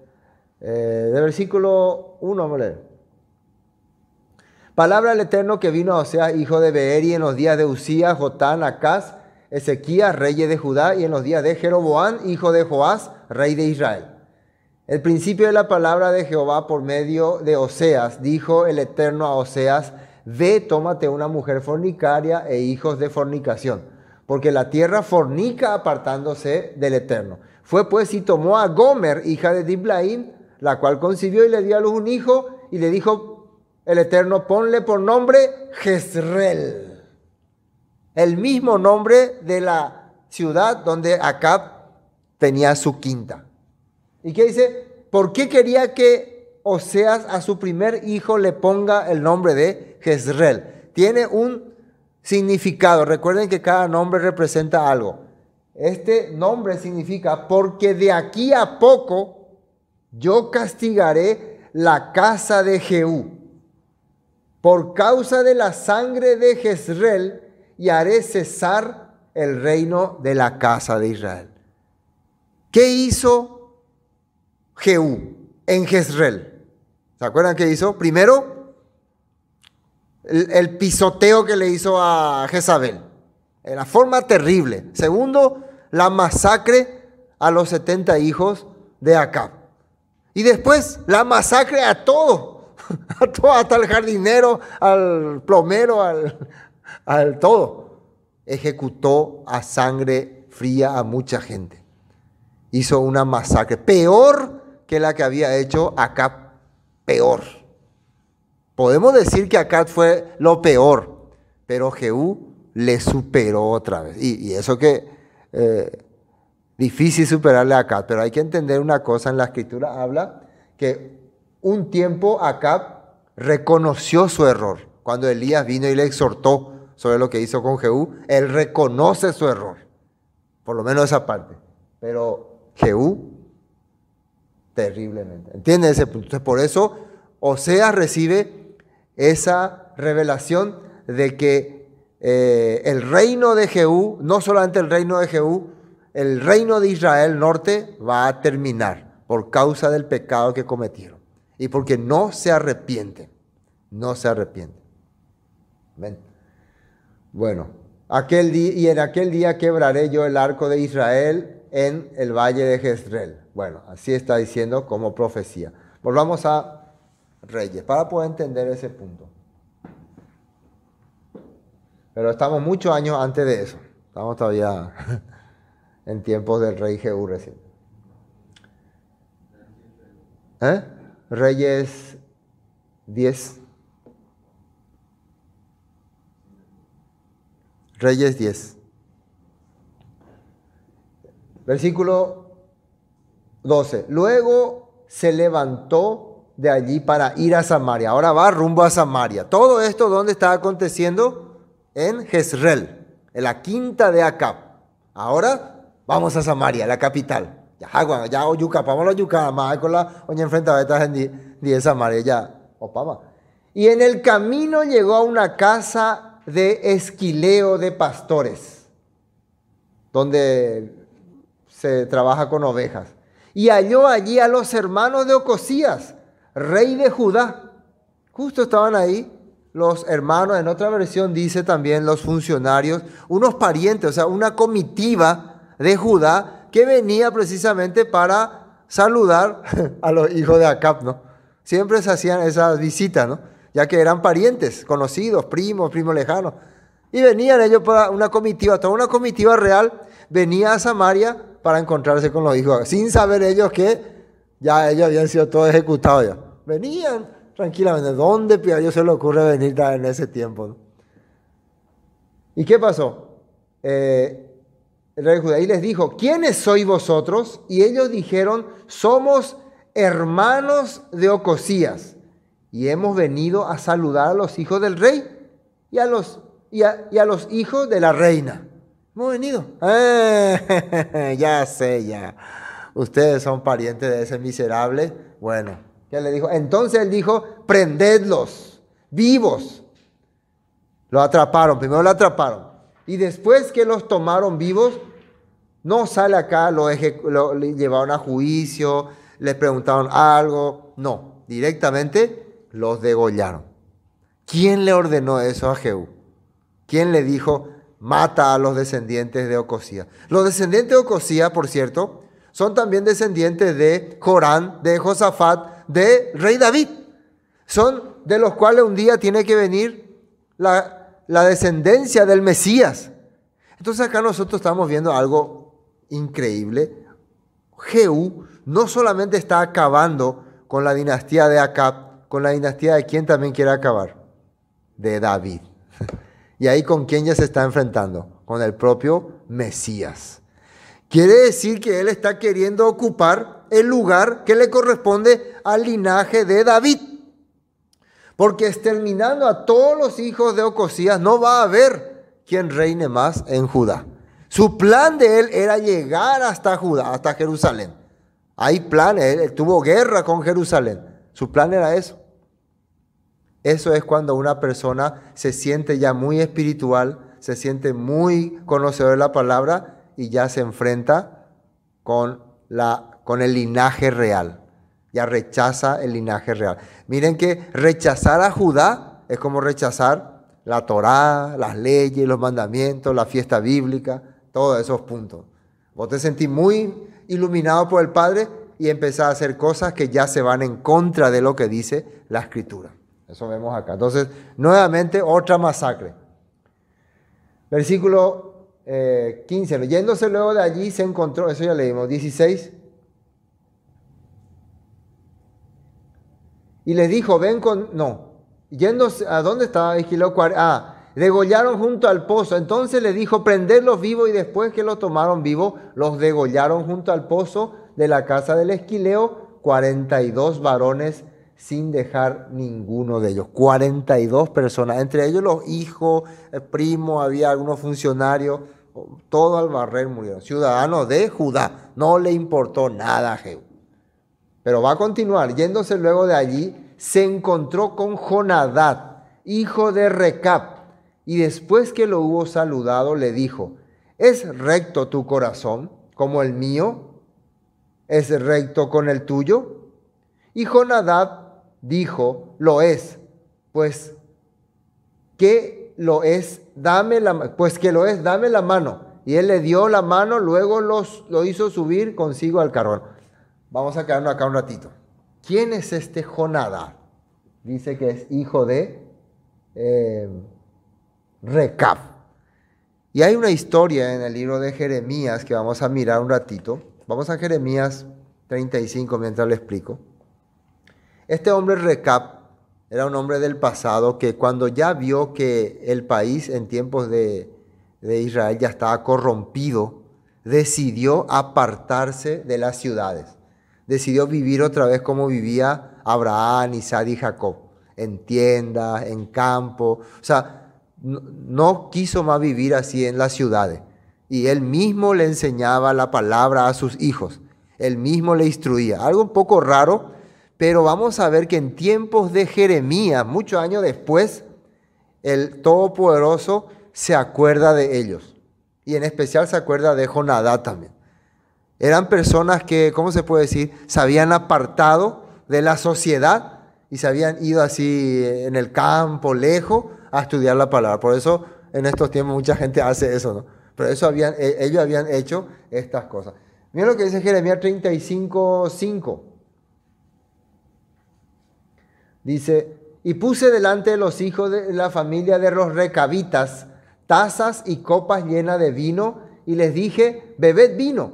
Speaker 2: del versículo 1, vamos a leer. Palabra del Eterno que vino a Oseas, hijo de Beeri, en los días de Usías, Jotán, Acaz, Ezequías, reyes de Judá, y en los días de Jeroboam, hijo de Joás, rey de Israel. El principio de la palabra de Jehová por medio de Oseas, dijo el Eterno a Oseas: ve, tómate una mujer fornicaria e hijos de fornicación, porque la tierra fornica apartándose del Eterno. Fue pues y tomó a Gomer, hija de Diblaim, la cual concibió y le dio a luz un hijo, y le dijo el Eterno: ponle por nombre Jezreel, el mismo nombre de la ciudad donde Acab tenía su quinta. ¿Y qué dice? ¿Por qué quería que Oseas a su primer hijo le ponga el nombre de Jezreel? Tiene un significado. Recuerden que cada nombre representa algo. Este nombre significa: porque de aquí a poco yo castigaré la casa de Jehú por causa de la sangre de Jezreel, y haré cesar el reino de la casa de Israel. ¿Qué hizo Jehú en Jezreel? ¿Se acuerdan qué hizo? Primero, el pisoteo que le hizo a Jezabel, en la forma terrible. Segundo, la masacre a los 70 hijos de Acab. Y después, la masacre a todos. A todo, hasta el jardinero, al plomero, al todo. Ejecutó a sangre fría a mucha gente. Hizo una masacre peor que la que había hecho Acab. Peor. Podemos decir que Acab fue lo peor, pero Jehú le superó otra vez. Y eso que difícil superarle a Acab, pero hay que entender una cosa: en la escritura habla que un tiempo Acab reconoció su error. Cuando Elías vino y le exhortó sobre lo que hizo con Jehú, él reconoce su error. Por lo menos esa parte. Pero Jehú, terriblemente. ¿Entienden ese punto? Entonces, por eso Oseas recibe esa revelación de que el reino de Jehú, no solamente el reino de Jehú, el reino de Israel norte va a terminar por causa del pecado que cometieron. Y porque no se arrepienten. No se arrepienten. ¿Ven? Bueno, en aquel día quebraré yo el arco de Israel en el valle de Jezreel. Bueno, así está diciendo como profecía. Volvamos a Reyes, para poder entender ese punto. Pero estamos muchos años antes de eso. Estamos todavía en tiempos del rey Jehú recién. Reyes 10. Reyes 10. Versículo 12. Luego se levantó de allí para ir a Samaria. Ahora va rumbo a Samaria. Todo esto, ¿dónde está aconteciendo? En Jezreel, en la quinta de Acab. Ahora vamos a Samaria, la capital. Ya Oyuca, vamos a Oyuca, más con la oña enfrentada de Samaria, ya, opama. Y en el camino llegó a una casa de esquileo de pastores, donde se trabaja con ovejas. Y halló allí a los hermanos de Ocosías, rey de Judá. Justo estaban ahí los hermanos, en otra versión dice también los funcionarios, unos parientes, o sea, una comitiva de Judá, que venía precisamente para saludar a los hijos de Acab, ¿no? Siempre se hacían esas visitas, ¿no? Ya que eran parientes, conocidos, primos lejanos. Y venían ellos para una comitiva, toda una comitiva real, venía a Samaria para encontrarse con los hijos, sin saber ellos que ya ellos habían sido todos ejecutados ya. Venían tranquilamente. ¿Dónde a ellos se les ocurre venir en ese tiempo, ¿no? ¿Y qué pasó? El rey de Judá y les dijo, ¿quiénes sois vosotros? Y ellos dijeron, somos hermanos de Ocosías y hemos venido a saludar a los hijos del rey y a los hijos de la reina. Hemos venido. Ya sé, ya. Ustedes son parientes de ese miserable. Bueno, ¿qué le dijo? Entonces él dijo, prendedlos vivos. Lo atraparon, primero lo atraparon. Y después que los tomaron vivos, no sale acá, lo llevaron a juicio, les preguntaron algo. No, directamente los degollaron. ¿Quién le ordenó eso a Jehú? ¿Quién le dijo, mata a los descendientes de Ocosías? Los descendientes de Ocosías, por cierto, son también descendientes de Jorán, de Josafat, de rey David. Son de los cuales un día tiene que venir la descendencia del Mesías. Entonces acá nosotros estamos viendo algo increíble. Jehú no solamente está acabando con la dinastía de Acab, con la dinastía de quién también quiere acabar, de David. Y ahí con quién ya se está enfrentando, con el propio Mesías. Quiere decir que él está queriendo ocupar el lugar que le corresponde al linaje de David. Porque exterminando a todos los hijos de Ocosías no va a haber quien reine más en Judá. Su plan de él era llegar hasta Judá, hasta Jerusalén. Hay planes, él tuvo guerra con Jerusalén. Su plan era eso. Eso es cuando una persona se siente ya muy espiritual, se siente muy conocedor de la palabra y ya se enfrenta con el linaje real. Ya rechaza el linaje real. Miren que rechazar a Judá es como rechazar la Torá, las leyes, los mandamientos, la fiesta bíblica, todos esos puntos. Vos te sentís muy iluminado por el Padre y empezás a hacer cosas que ya se van en contra de lo que dice la Escritura. Eso vemos acá. Entonces, nuevamente otra masacre. Versículo 15. Yéndose luego de allí se encontró, eso ya leímos, 16. Y les dijo, yéndose, ¿a dónde estaba? Degollaron junto al pozo. Entonces le dijo, prendedlos vivos, y después que los tomaron vivos, los degollaron junto al pozo de la casa del Esquileo, 42 varones, sin dejar ninguno de ellos. 42 personas, entre ellos los hijos, primos, había algunos funcionarios, todo al barrer murieron. Ciudadanos de Judá, no le importó nada a Jehú. Pero va a continuar. Yéndose luego de allí, se encontró con Jonadab, hijo de Recab, y después que lo hubo saludado, le dijo, ¿es recto tu corazón como el mío? ¿Es recto con el tuyo? Y Jonadab dijo, lo es, pues que lo es, dame la mano. Y él le dio la mano, luego lo hizo subir consigo al carro. Vamos a quedarnos acá un ratito. ¿Quién es este Jonadab? Dice que es hijo de Recab. Y hay una historia en el libro de Jeremías que vamos a mirar un ratito. Vamos a Jeremías 35 mientras le explico. Este hombre Recab era un hombre del pasado que cuando ya vio que el país en tiempos de Israel ya estaba corrompido, decidió apartarse de las ciudades. Decidió vivir otra vez como vivía Abraham, Isaac y Jacob, en tiendas, en campo. O sea, no quiso más vivir así en las ciudades. Y él mismo le enseñaba la palabra a sus hijos. Él mismo le instruía. Algo un poco raro, pero vamos a ver que en tiempos de Jeremías, muchos años después, el Todopoderoso se acuerda de ellos. Y en especial se acuerda de Jonadab también. Eran personas que, ¿cómo se puede decir? Se habían apartado de la sociedad y se habían ido así en el campo, lejos, a estudiar la palabra. Por eso en estos tiempos mucha gente hace eso, ¿no? Pero eso ellos habían hecho estas cosas. Miren lo que dice Jeremías 35:5. Dice, y puse delante de los hijos de la familia de los recabitas tazas y copas llenas de vino y les dije, bebed vino.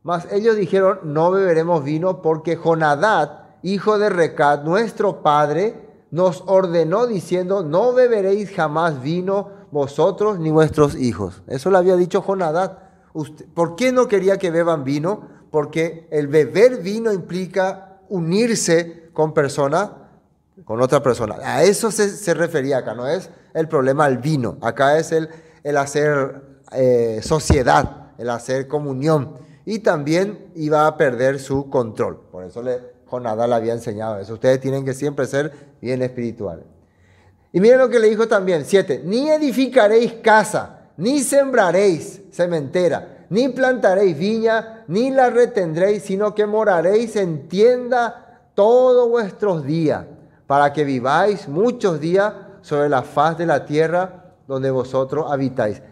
Speaker 2: Mas ellos dijeron, no beberemos vino porque Jonadab, hijo de Recab, nuestro padre, nos ordenó diciendo, no beberéis jamás vino vosotros ni vuestros hijos. Eso le había dicho Jonadab. ¿Por qué no quería que beban vino? Porque el beber vino implica unirse con otra persona. A eso se refería acá, no es el problema al vino. Acá es el hacer sociedad, el hacer comunión. Y también iba a perder su control. Por eso Jonadab le había enseñado eso. Ustedes tienen que siempre ser bien espirituales. Y miren lo que le dijo también, 7. Ni edificaréis casa, ni sembraréis sementera, ni plantaréis viña, ni la retendréis, sino que moraréis en tienda todos vuestros días, para que viváis muchos días sobre la faz de la tierra donde vosotros habitáis.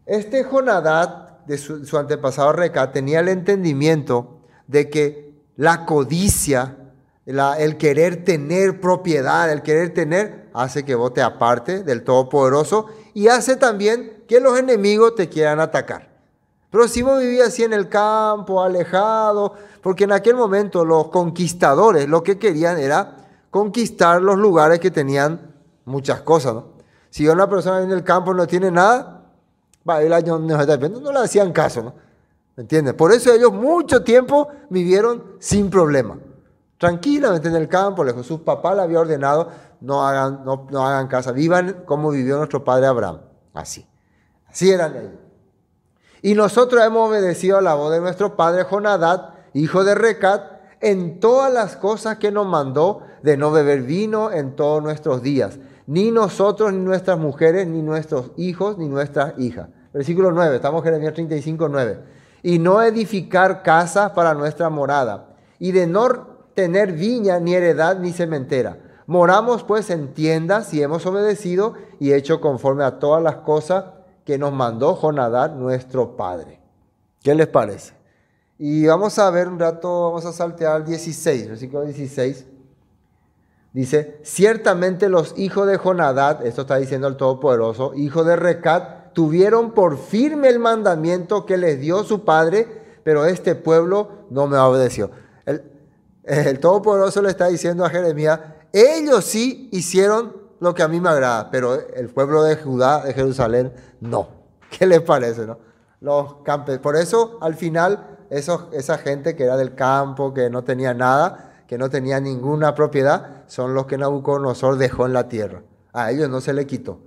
Speaker 2: Este Jonadab, de su antepasado Recab, tenía el entendimiento de que la codicia, el querer tener propiedad, el querer tener, hace que vos te apartes del Todopoderoso y hace también que los enemigos te quieran atacar. Pero si vos vivías así en el campo, alejado, porque en aquel momento los conquistadores lo que querían era conquistar los lugares que tenían muchas cosas, ¿no? Si una persona en el campo no tiene nada, no le hacían caso, ¿no? ¿Me entiendes? Por eso ellos mucho tiempo vivieron sin problema. Tranquilamente en el campo, lejos. Sus papás le habían ordenado, no hagan casa, vivan como vivió nuestro padre Abraham. Así eran ellos. Y nosotros hemos obedecido a la voz de nuestro padre Jonadab, hijo de Recab, en todas las cosas que nos mandó de no beber vino en todos nuestros días. Ni nosotros, ni nuestras mujeres, ni nuestros hijos, ni nuestras hijas. Versículo 9, estamos en Jeremías 35, 9. Y no edificar casas para nuestra morada, y de no tener viña, ni heredad, ni sementera. Moramos pues en tiendas y hemos obedecido y hecho conforme a todas las cosas que nos mandó Jonadab, nuestro padre. ¿Qué les parece? Y vamos a ver un rato, vamos a saltear al 16, versículo 16. Dice, ciertamente los hijos de Jonadab, esto está diciendo el Todopoderoso, hijo de Recab, tuvieron por firme el mandamiento que les dio su padre, pero este pueblo no me obedeció. El Todopoderoso le está diciendo a Jeremías, ellos sí hicieron lo que a mí me agrada, pero el pueblo de Judá, de Jerusalén, no. ¿Qué les parece, no? Por eso, al final, esa gente que era del campo, que no tenía nada, que no tenía ninguna propiedad, son los que Nabucodonosor dejó en la tierra. A ellos no se le quitó.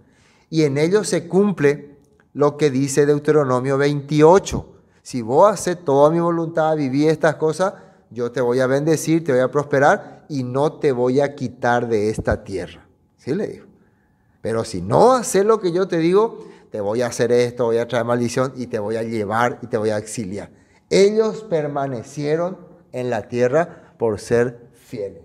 Speaker 2: Y en ellos se cumple lo que dice Deuteronomio 28. Si vos haces toda mi voluntad, viví estas cosas, yo te voy a bendecir, te voy a prosperar y no te voy a quitar de esta tierra. ¿Sí le dijo? Pero si no haces lo que yo te digo, te voy a hacer esto, voy a traer maldición y te voy a llevar y te voy a exiliar. Ellos permanecieron en la tierra por ser fieles.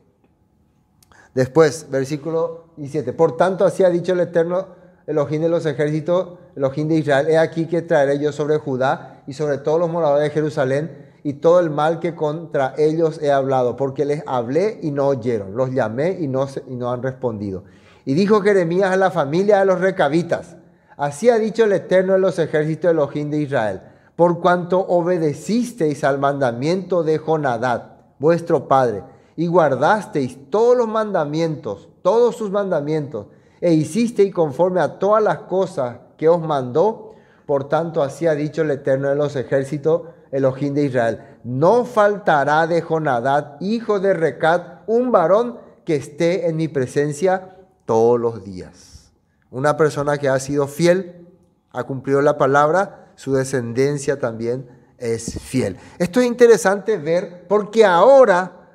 Speaker 2: Después, versículo 17. Por tanto, así ha dicho el Eterno, Elohim de los ejércitos, Elohim de Israel, he aquí que traeré yo sobre Judá y sobre todos los moradores de Jerusalén y todo el mal que contra ellos he hablado, porque les hablé y no oyeron, los llamé y no han respondido. Y dijo Jeremías a la familia de los recabitas, así ha dicho el Eterno de los ejércitos, Elohim de Israel, por cuanto obedecisteis al mandamiento de Jonadab, vuestro padre, y guardasteis todos los mandamientos, todos sus mandamientos, e hicisteis conforme a todas las cosas que os mandó, por tanto así ha dicho el Eterno de los ejércitos, Elohim de Israel, no faltará de Jonadab, hijo de Recab, un varón que esté en mi presencia todos los días. Una persona que ha sido fiel, ha cumplido la palabra, su descendencia también es fiel. Esto es interesante ver porque ahora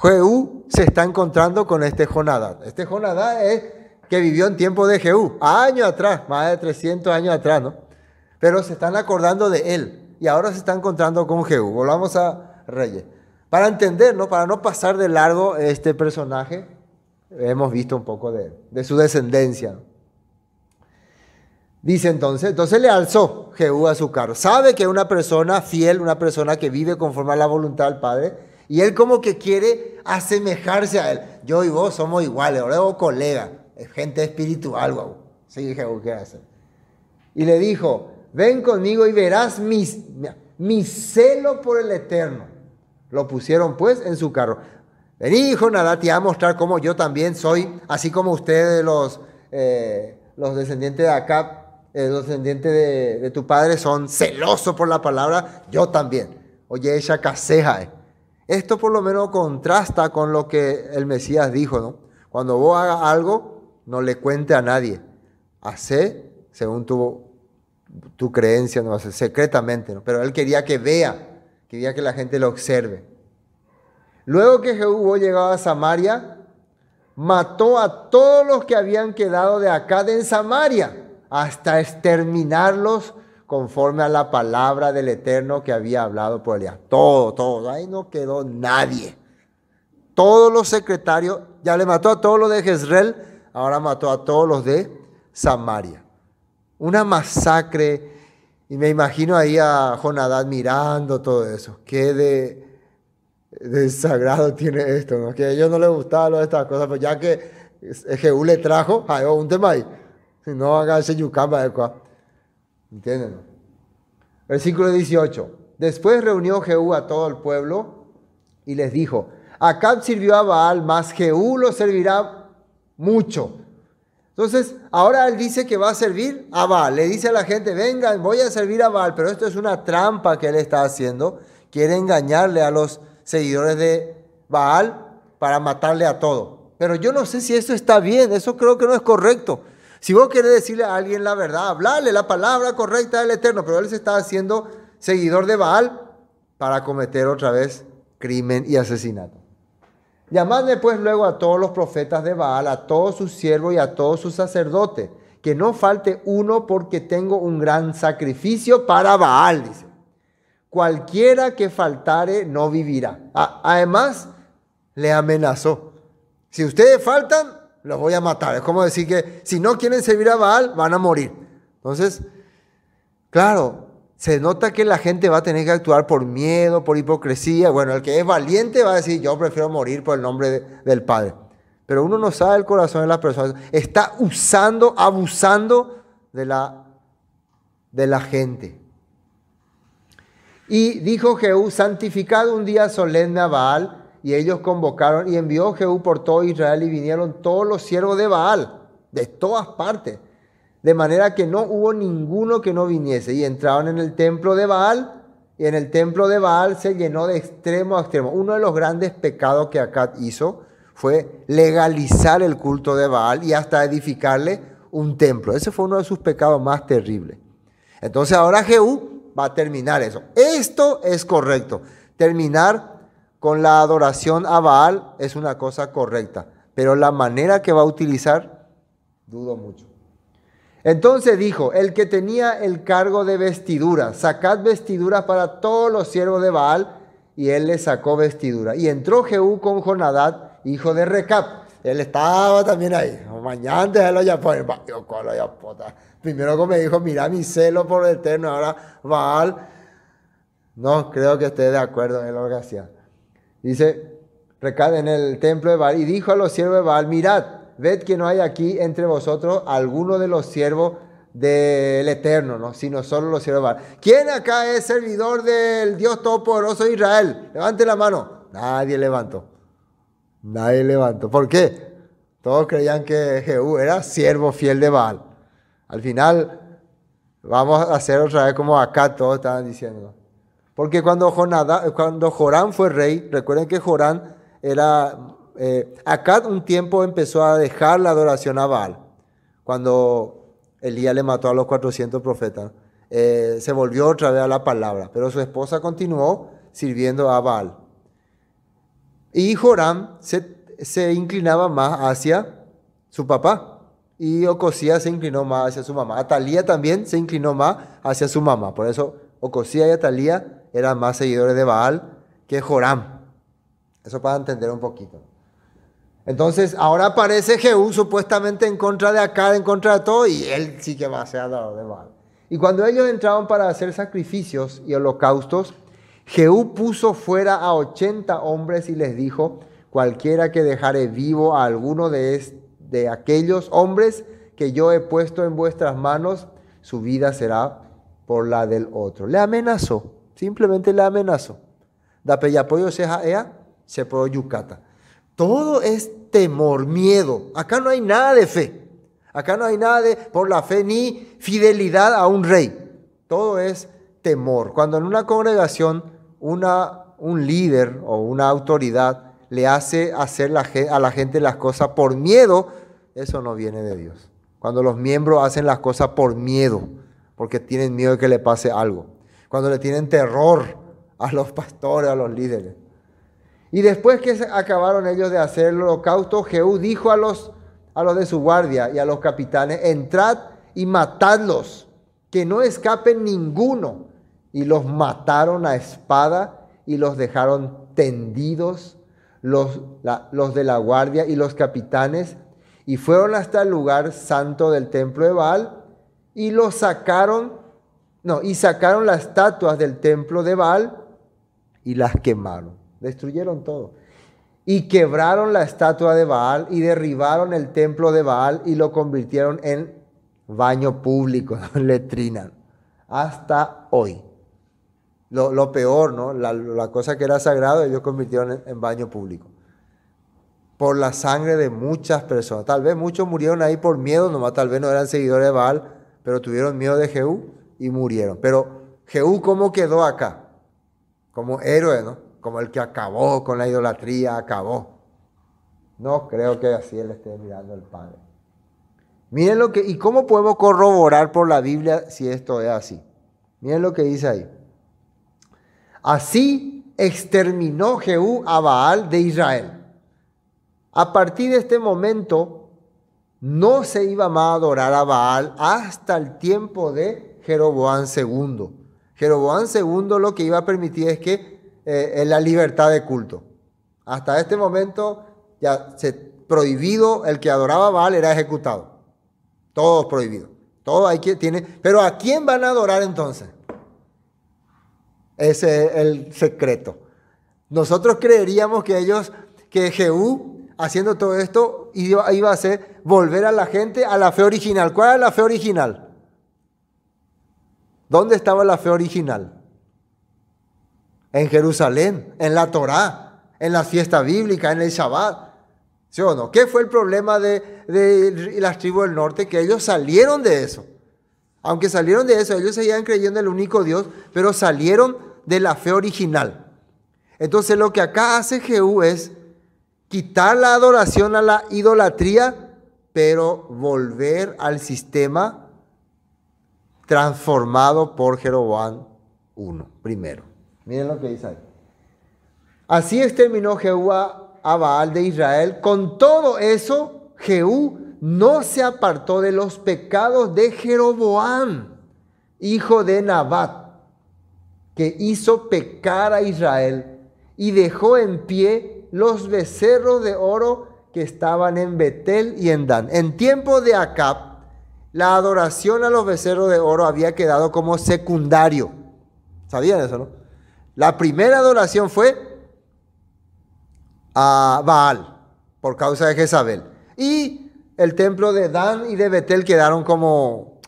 Speaker 2: Jehú se está encontrando con este Jonadab. Este Jonadab es que vivió en tiempo de Jehú, años atrás, más de 300 años atrás, ¿no? Pero se están acordando de él y ahora se está encontrando con Jehú. Volvamos a Reyes. Para entender, ¿no? Para no pasar de largo este personaje, hemos visto un poco de su descendencia, ¿no? Dice entonces le alzó Jehú a su carro. Sabe que es una persona fiel, una persona que vive conforme a la voluntad del Padre. Y él como que quiere asemejarse a él. Yo y vos somos iguales, ahora vos colegas, es gente espiritual, wow. Sí, Jehú, ¿qué hace? Y le dijo, ven conmigo y verás mi celo por el Eterno. Lo pusieron pues en su carro. Vení, Jonadab, te voy a mostrar cómo yo también soy, así como ustedes los descendientes de Acab, los descendientes de tu padre son celosos por la palabra, yo también. Oye, ella caseja. Esto por lo menos contrasta con lo que el Mesías dijo, ¿no? Cuando vos hagas algo, no le cuente a nadie. Hacé según tu creencia, no hace secretamente, ¿no? Pero él quería que vea, quería que la gente lo observe. Luego que Jehú llegó a Samaria, mató a todos los que habían quedado de acá en Samaria, hasta exterminarlos conforme a la palabra del Eterno que había hablado por Elías. Todo, ahí no quedó nadie. Todos los secretarios, ya le mató a todos los de Jezreel, ahora mató a todos los de Samaria. Una masacre, y me imagino ahí a Jonadab mirando todo eso. Qué de sagrado tiene esto, ¿no? Que a ellos no les gustaban estas cosas, pero ya que Jehú le trajo, hay un tema ahí. Si no, haga ese yucamba de cuá. ¿Entienden? Versículo 18. Después reunió Jehú a todo el pueblo y les dijo: Acab sirvió a Baal, mas Jehú lo servirá mucho. Entonces, ahora él dice que va a servir a Baal. Le dice a la gente: vengan, voy a servir a Baal. Pero esto es una trampa que él está haciendo. Quiere engañarle a los seguidores de Baal para matarle a todo. Pero yo no sé si eso está bien. Eso creo que no es correcto. Si vos querés decirle a alguien la verdad, hablarle la palabra correcta del Eterno, pero él se está haciendo seguidor de Baal para cometer otra vez crimen y asesinato. Llamadme pues luego a todos los profetas de Baal, a todos sus siervos y a todos sus sacerdotes, que no falte uno, porque tengo un gran sacrificio para Baal, dice. Cualquiera que faltare no vivirá. Además, le amenazó: si ustedes faltan, los voy a matar. Es como decir que si no quieren servir a Baal, van a morir. Entonces, claro, se nota que la gente va a tener que actuar por miedo, por hipocresía. Bueno, el que es valiente va a decir: yo prefiero morir por el nombre del Padre. Pero uno no sabe el corazón de las personas. Está abusando de la gente. Y dijo Jehú: santificad un día solemne a Baal. Y ellos convocaron, y envió Jehú por todo Israel, y vinieron todos los siervos de Baal, de todas partes, de manera que no hubo ninguno que no viniese. Y entraron en el templo de Baal, y en el templo de Baal se llenó de extremo a extremo. Uno de los grandes pecados que Acab hizo fue legalizar el culto de Baal y hasta edificarle un templo. Ese fue uno de sus pecados más terribles. Entonces ahora Jehú va a terminar eso. Esto es correcto. Terminar con la adoración a Baal es una cosa correcta, pero la manera que va a utilizar, dudo mucho. Entonces dijo: el que tenía el cargo de vestiduras, sacad vestiduras para todos los siervos de Baal, y él le sacó vestiduras. Y entró Jehú con Jonadab, hijo de Recab. Él estaba también ahí. Mañana él lo llamó. Primero que me dijo: mira mi celo por el Eterno. Ahora Baal. No creo que esté de acuerdo en lo que hacía. Dice: Recab en el templo de Baal. Y dijo a los siervos de Baal: mirad, ved que no hay aquí entre vosotros alguno de los siervos del Eterno, ¿no? Sino solo los siervos de Baal. ¿Quién acá es servidor del Dios Todopoderoso de Israel? Levante la mano. Nadie levantó. ¿Por qué? Todos creían que Jehú era siervo fiel de Baal. Al final, vamos a hacer otra vez como acá todos estaban diciendo. Porque cuando Joram fue rey, recuerden que Joram era... Acab un tiempo empezó a dejar la adoración a Baal. Cuando Elías le mató a los 400 profetas, se volvió otra vez a la palabra. Pero su esposa continuó sirviendo a Baal. Y Joram se inclinaba más hacia su papá. Y Ocosías se inclinó más hacia su mamá. Atalía también se inclinó más hacia su mamá. Por eso Ocosías y Atalía eran más seguidores de Baal que Joram. Eso para entender un poquito. Entonces, ahora aparece Jehú supuestamente en contra de Acab, en contra de todo, y él sí que va a ser adorador de Baal. Y cuando ellos entraban para hacer sacrificios y holocaustos, Jehú puso fuera a 80 hombres y les dijo: cualquiera que dejare vivo a alguno de aquellos hombres que yo he puesto en vuestras manos, su vida será por la del otro. Le amenazó, simplemente le amenazó. Da peyapoyo se pro yucata. Todo es temor, miedo. Acá no hay nada de fe. Acá no hay nada de por la fe ni fidelidad a un rey. Todo es temor. Cuando en una congregación un líder o una autoridad le hace hacer a la gente las cosas por miedo, eso no viene de Dios. Cuando los miembros hacen las cosas por miedo, porque tienen miedo de que le pase algo. Cuando le tienen terror a los pastores, a los líderes. Y después que acabaron ellos de hacer el holocausto, Jehú dijo a los de su guardia y a los capitanes: entrad y matadlos, que no escapen ninguno. Y los mataron a espada y los dejaron tendidos, los de la guardia y los capitanes, y fueron hasta el lugar santo del templo de Baal y sacaron las estatuas del templo de Baal y las quemaron. Destruyeron todo. Y quebraron la estatua de Baal y derribaron el templo de Baal y lo convirtieron en baño público, letrina, hasta hoy. Lo peor, ¿no? La cosa que era sagrada, ellos convirtieron en baño público. Por la sangre de muchas personas. Tal vez muchos murieron ahí por miedo, nomás tal vez no eran seguidores de Baal, pero tuvieron miedo de Jehú y murieron. Pero Jehú, ¿cómo quedó acá? Como héroe, ¿no? Como el que acabó con la idolatría, acabó. No creo que así él esté mirando al Padre. Miren ¿y cómo podemos corroborar por la Biblia si esto es así? Miren lo que dice ahí. Así exterminó Jehú a Baal de Israel. A partir de este momento no se iba más a adorar a Baal hasta el tiempo de Jeroboam II. Jeroboam II lo que iba a permitir es que la libertad de culto. Hasta este momento ya prohibido, el que adoraba a Baal era ejecutado. Todo prohibido. Todo pero ¿a quién van a adorar entonces? Ese es el secreto. Nosotros creeríamos que Jehú, haciendo todo esto, iba a hacer volver a la gente a la fe original. ¿Cuál era la fe original? ¿Dónde estaba la fe original? En Jerusalén, en la Torá, en la fiesta bíblica, en el Shabbat. ¿Sí o no? ¿Qué fue el problema de las tribus del norte? Que ellos salieron de eso. Aunque salieron de eso, ellos seguían creyendo en el único Dios, pero salieron de la fe original. Entonces lo que acá hace Jehú es quitar la adoración a la idolatría, pero volver al sistema transformado por Jeroboam I, primero. Miren lo que dice ahí. Así exterminó Jehú a Baal de Israel. Con todo eso, Jehú no se apartó de los pecados de Jeroboam, hijo de Nabat, que hizo pecar a Israel y dejó en pie los becerros de oro que estaban en Betel y en Dan. En tiempo de Acab, la adoración a los becerros de oro había quedado como secundario. ¿Sabían eso, no? La primera adoración fue a Baal, por causa de Jezabel. Y el templo de Dan y de Betel quedaron como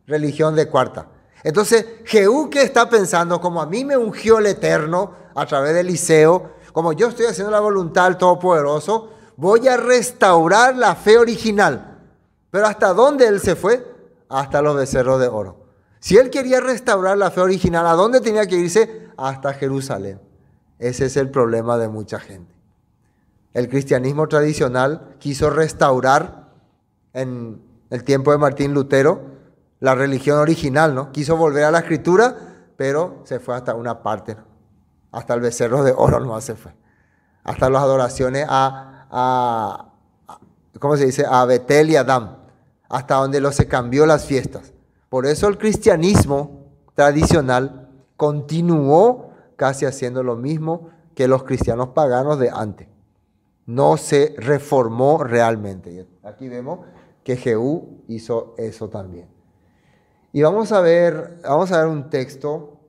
Speaker 2: religión de cuarta. Entonces, Jehú, ¿qué está pensando? Como a mí me ungió el Eterno a través de Eliseo, como yo estoy haciendo la voluntad del Todopoderoso, voy a restaurar la fe original. Pero ¿hasta dónde él se fue? Hasta los becerros de oro. Si él quería restaurar la fe original, ¿a dónde tenía que irse? Hasta Jerusalén. Ese es el problema de mucha gente. El cristianismo tradicional quiso restaurar en el tiempo de Martín Lutero la religión original, ¿no? Quiso volver a la escritura, pero se fue hasta una parte, ¿no? Hasta el becerro de oro nomás se fue. Hasta las adoraciones ¿cómo se dice? A Betel y a Dan. Hasta donde se cambió las fiestas. Por eso el cristianismo tradicional continuó casi haciendo lo mismo que los cristianos paganos de antes. No se reformó realmente. Aquí vemos que Jehú hizo eso también. Y vamos a ver un texto,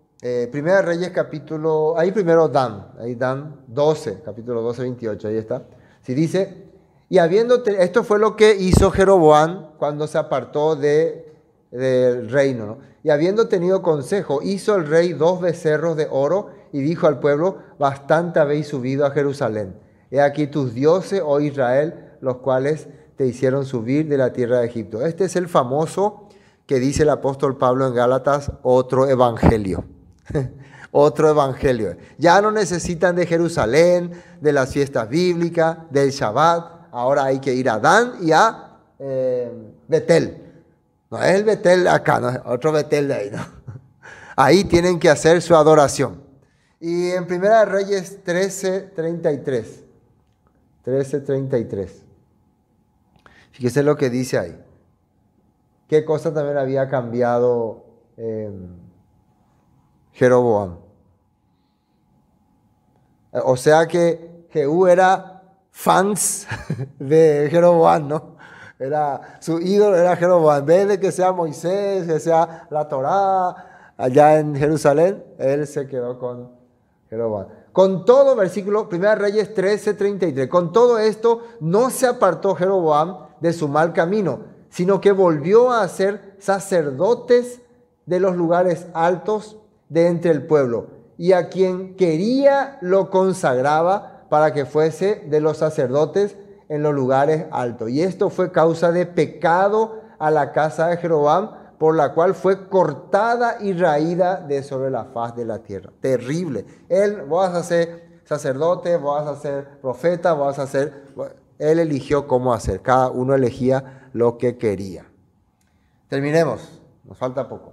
Speaker 2: Primera Reyes capítulo, ahí primero Dan 12, capítulo 12, 28, ahí está. Si dice, esto fue lo que hizo Jeroboam cuando se apartó del reino, ¿no? Y habiendo tenido consejo, hizo el rey 2 becerros de oro y dijo al pueblo: bastante habéis subido a Jerusalén. He aquí tus dioses, oh Israel, los cuales te hicieron subir de la tierra de Egipto. Este es el famoso que dice el apóstol Pablo en Gálatas: otro evangelio. Otro evangelio. Ya no necesitan de Jerusalén, de las fiestas bíblicas, del Shabbat. Ahora hay que ir a Dan y a Betel. No es el Betel acá, no es otro Betel de ahí, ¿no? Ahí tienen que hacer su adoración. Y en Primera de Reyes 13:33. 13:33. Fíjese lo que dice ahí. ¿Qué cosa también había cambiado Jeroboam? O sea que Jehú era fans de Jeroboam, ¿no? Su ídolo era Jeroboam. En vez de que sea Moisés, que sea la Torá allá en Jerusalén, él se quedó con Jeroboam. Con todo, versículo 1 Reyes 13:33, con todo esto no se apartó Jeroboam de su mal camino, sino que volvió a ser sacerdotes de los lugares altos de entre el pueblo, y a quien quería lo consagraba para que fuese de los sacerdotes en los lugares altos. Y esto fue causa de pecado a la casa de Jeroboam, por la cual fue cortada y raída de sobre la faz de la tierra. Terrible. Vos vas a ser sacerdote, vos vas a ser profeta, vos vas a ser... Él eligió cómo hacer. Cada uno elegía lo que quería. Terminemos. Nos falta poco.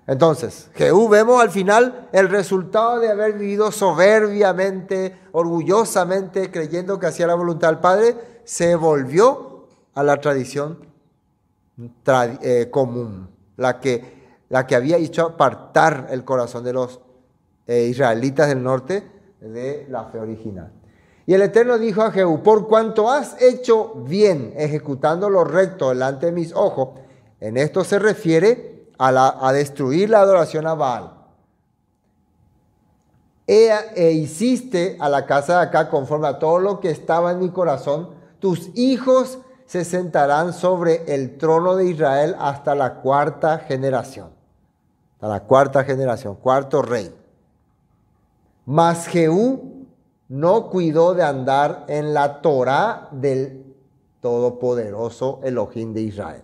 Speaker 2: Entonces, Jehú, vemos al final el resultado de haber vivido soberbiamente, orgullosamente, creyendo que hacía la voluntad del Padre, se volvió a la tradición común, la que había hecho apartar el corazón de los israelitas del norte de la fe original. Y el Eterno dijo a Jehú: por cuanto has hecho bien, ejecutando lo recto delante de mis ojos. En esto se refiere a destruir la adoración a Baal. E hiciste a la casa de acá conforme a todo lo que estaba en mi corazón. Tus hijos se sentarán sobre el trono de Israel hasta la 4ª generación. Hasta la 4ª generación, 4º rey. Mas Jehú no cuidó de andar en la Torá del Todopoderoso Elohim de Israel.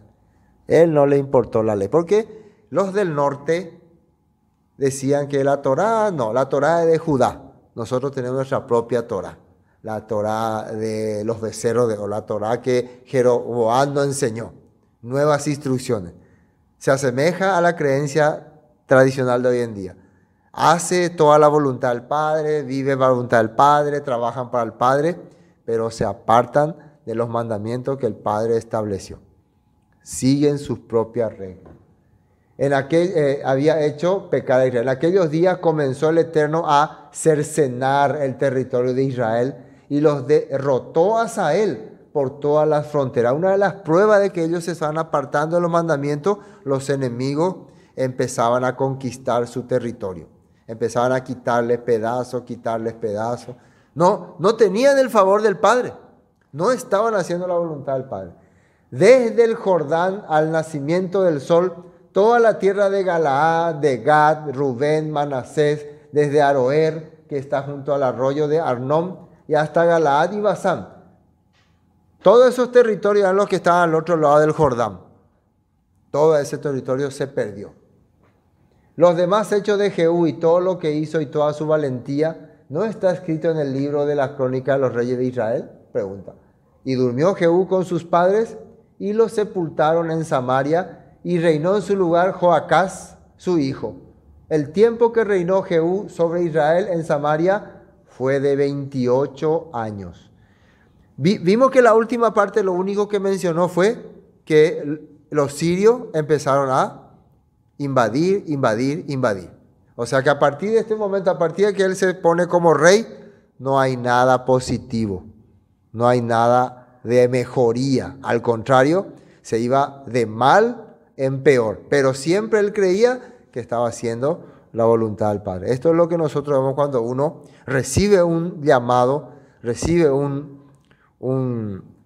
Speaker 2: Él no le importó la ley, porque los del norte decían que la Torá, no, la Torá es de Judá. Nosotros tenemos nuestra propia Torá. La Torá de los becerros de oro, la Torá que Jeroboam nos enseñó. Nuevas instrucciones. Se asemeja a la creencia tradicional de hoy en día. Hace toda la voluntad del Padre, vive la voluntad del Padre, trabajan para el Padre, pero se apartan de los mandamientos que el Padre estableció. Siguen sus propias reglas. Había hecho pecar a Israel. En aquellos días comenzó el Eterno a cercenar el territorio de Israel y los derrotó a Sael por todas las fronteras. Una de las pruebas de que ellos se estaban apartando de los mandamientos, los enemigos empezaban a conquistar su territorio. Empezaban a quitarles pedazos. No tenían el favor del Padre. No estaban haciendo la voluntad del Padre. Desde el Jordán al nacimiento del sol, toda la tierra de Galaad, de Gad, Rubén, Manasés, desde Aroer, que está junto al arroyo de Arnón, y hasta Galaad y Basán. Todos esos territorios eran los que estaban al otro lado del Jordán. Todo ese territorio se perdió. Los demás hechos de Jehú y todo lo que hizo y toda su valentía, ¿no está escrito en el libro de la crónica de los reyes de Israel? Pregunta. Y durmió Jehú con sus padres y los sepultaron en Samaria, y reinó en su lugar Joacás, su hijo. El tiempo que reinó Jehú sobre Israel en Samaria fue de 28 años. Vimos que la última parte lo único que mencionó fue que los sirios empezaron a invadir. O sea que a partir de este momento, a partir de que él se pone como rey, no hay nada positivo, no hay nada de mejoría. Al contrario, se iba de mal en peor, pero siempre él creía que estaba haciendo la voluntad del Padre. Esto es lo que nosotros vemos cuando uno recibe un llamado, recibe un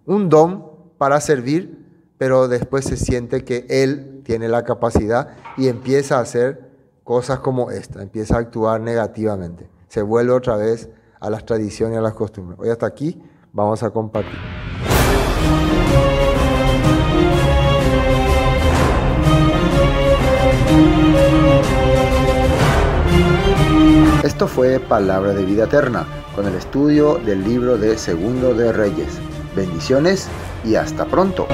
Speaker 2: don para servir, pero después se siente que él tiene la capacidad y empieza a hacer cosas como esta, empieza a actuar negativamente. Se vuelve otra vez a las tradiciones y a las costumbres. Hoy hasta aquí vamos a compartir.
Speaker 3: Esto fue Palabra de Vida Eterna, con el estudio del libro de Segundo de Reyes. Bendiciones y hasta pronto.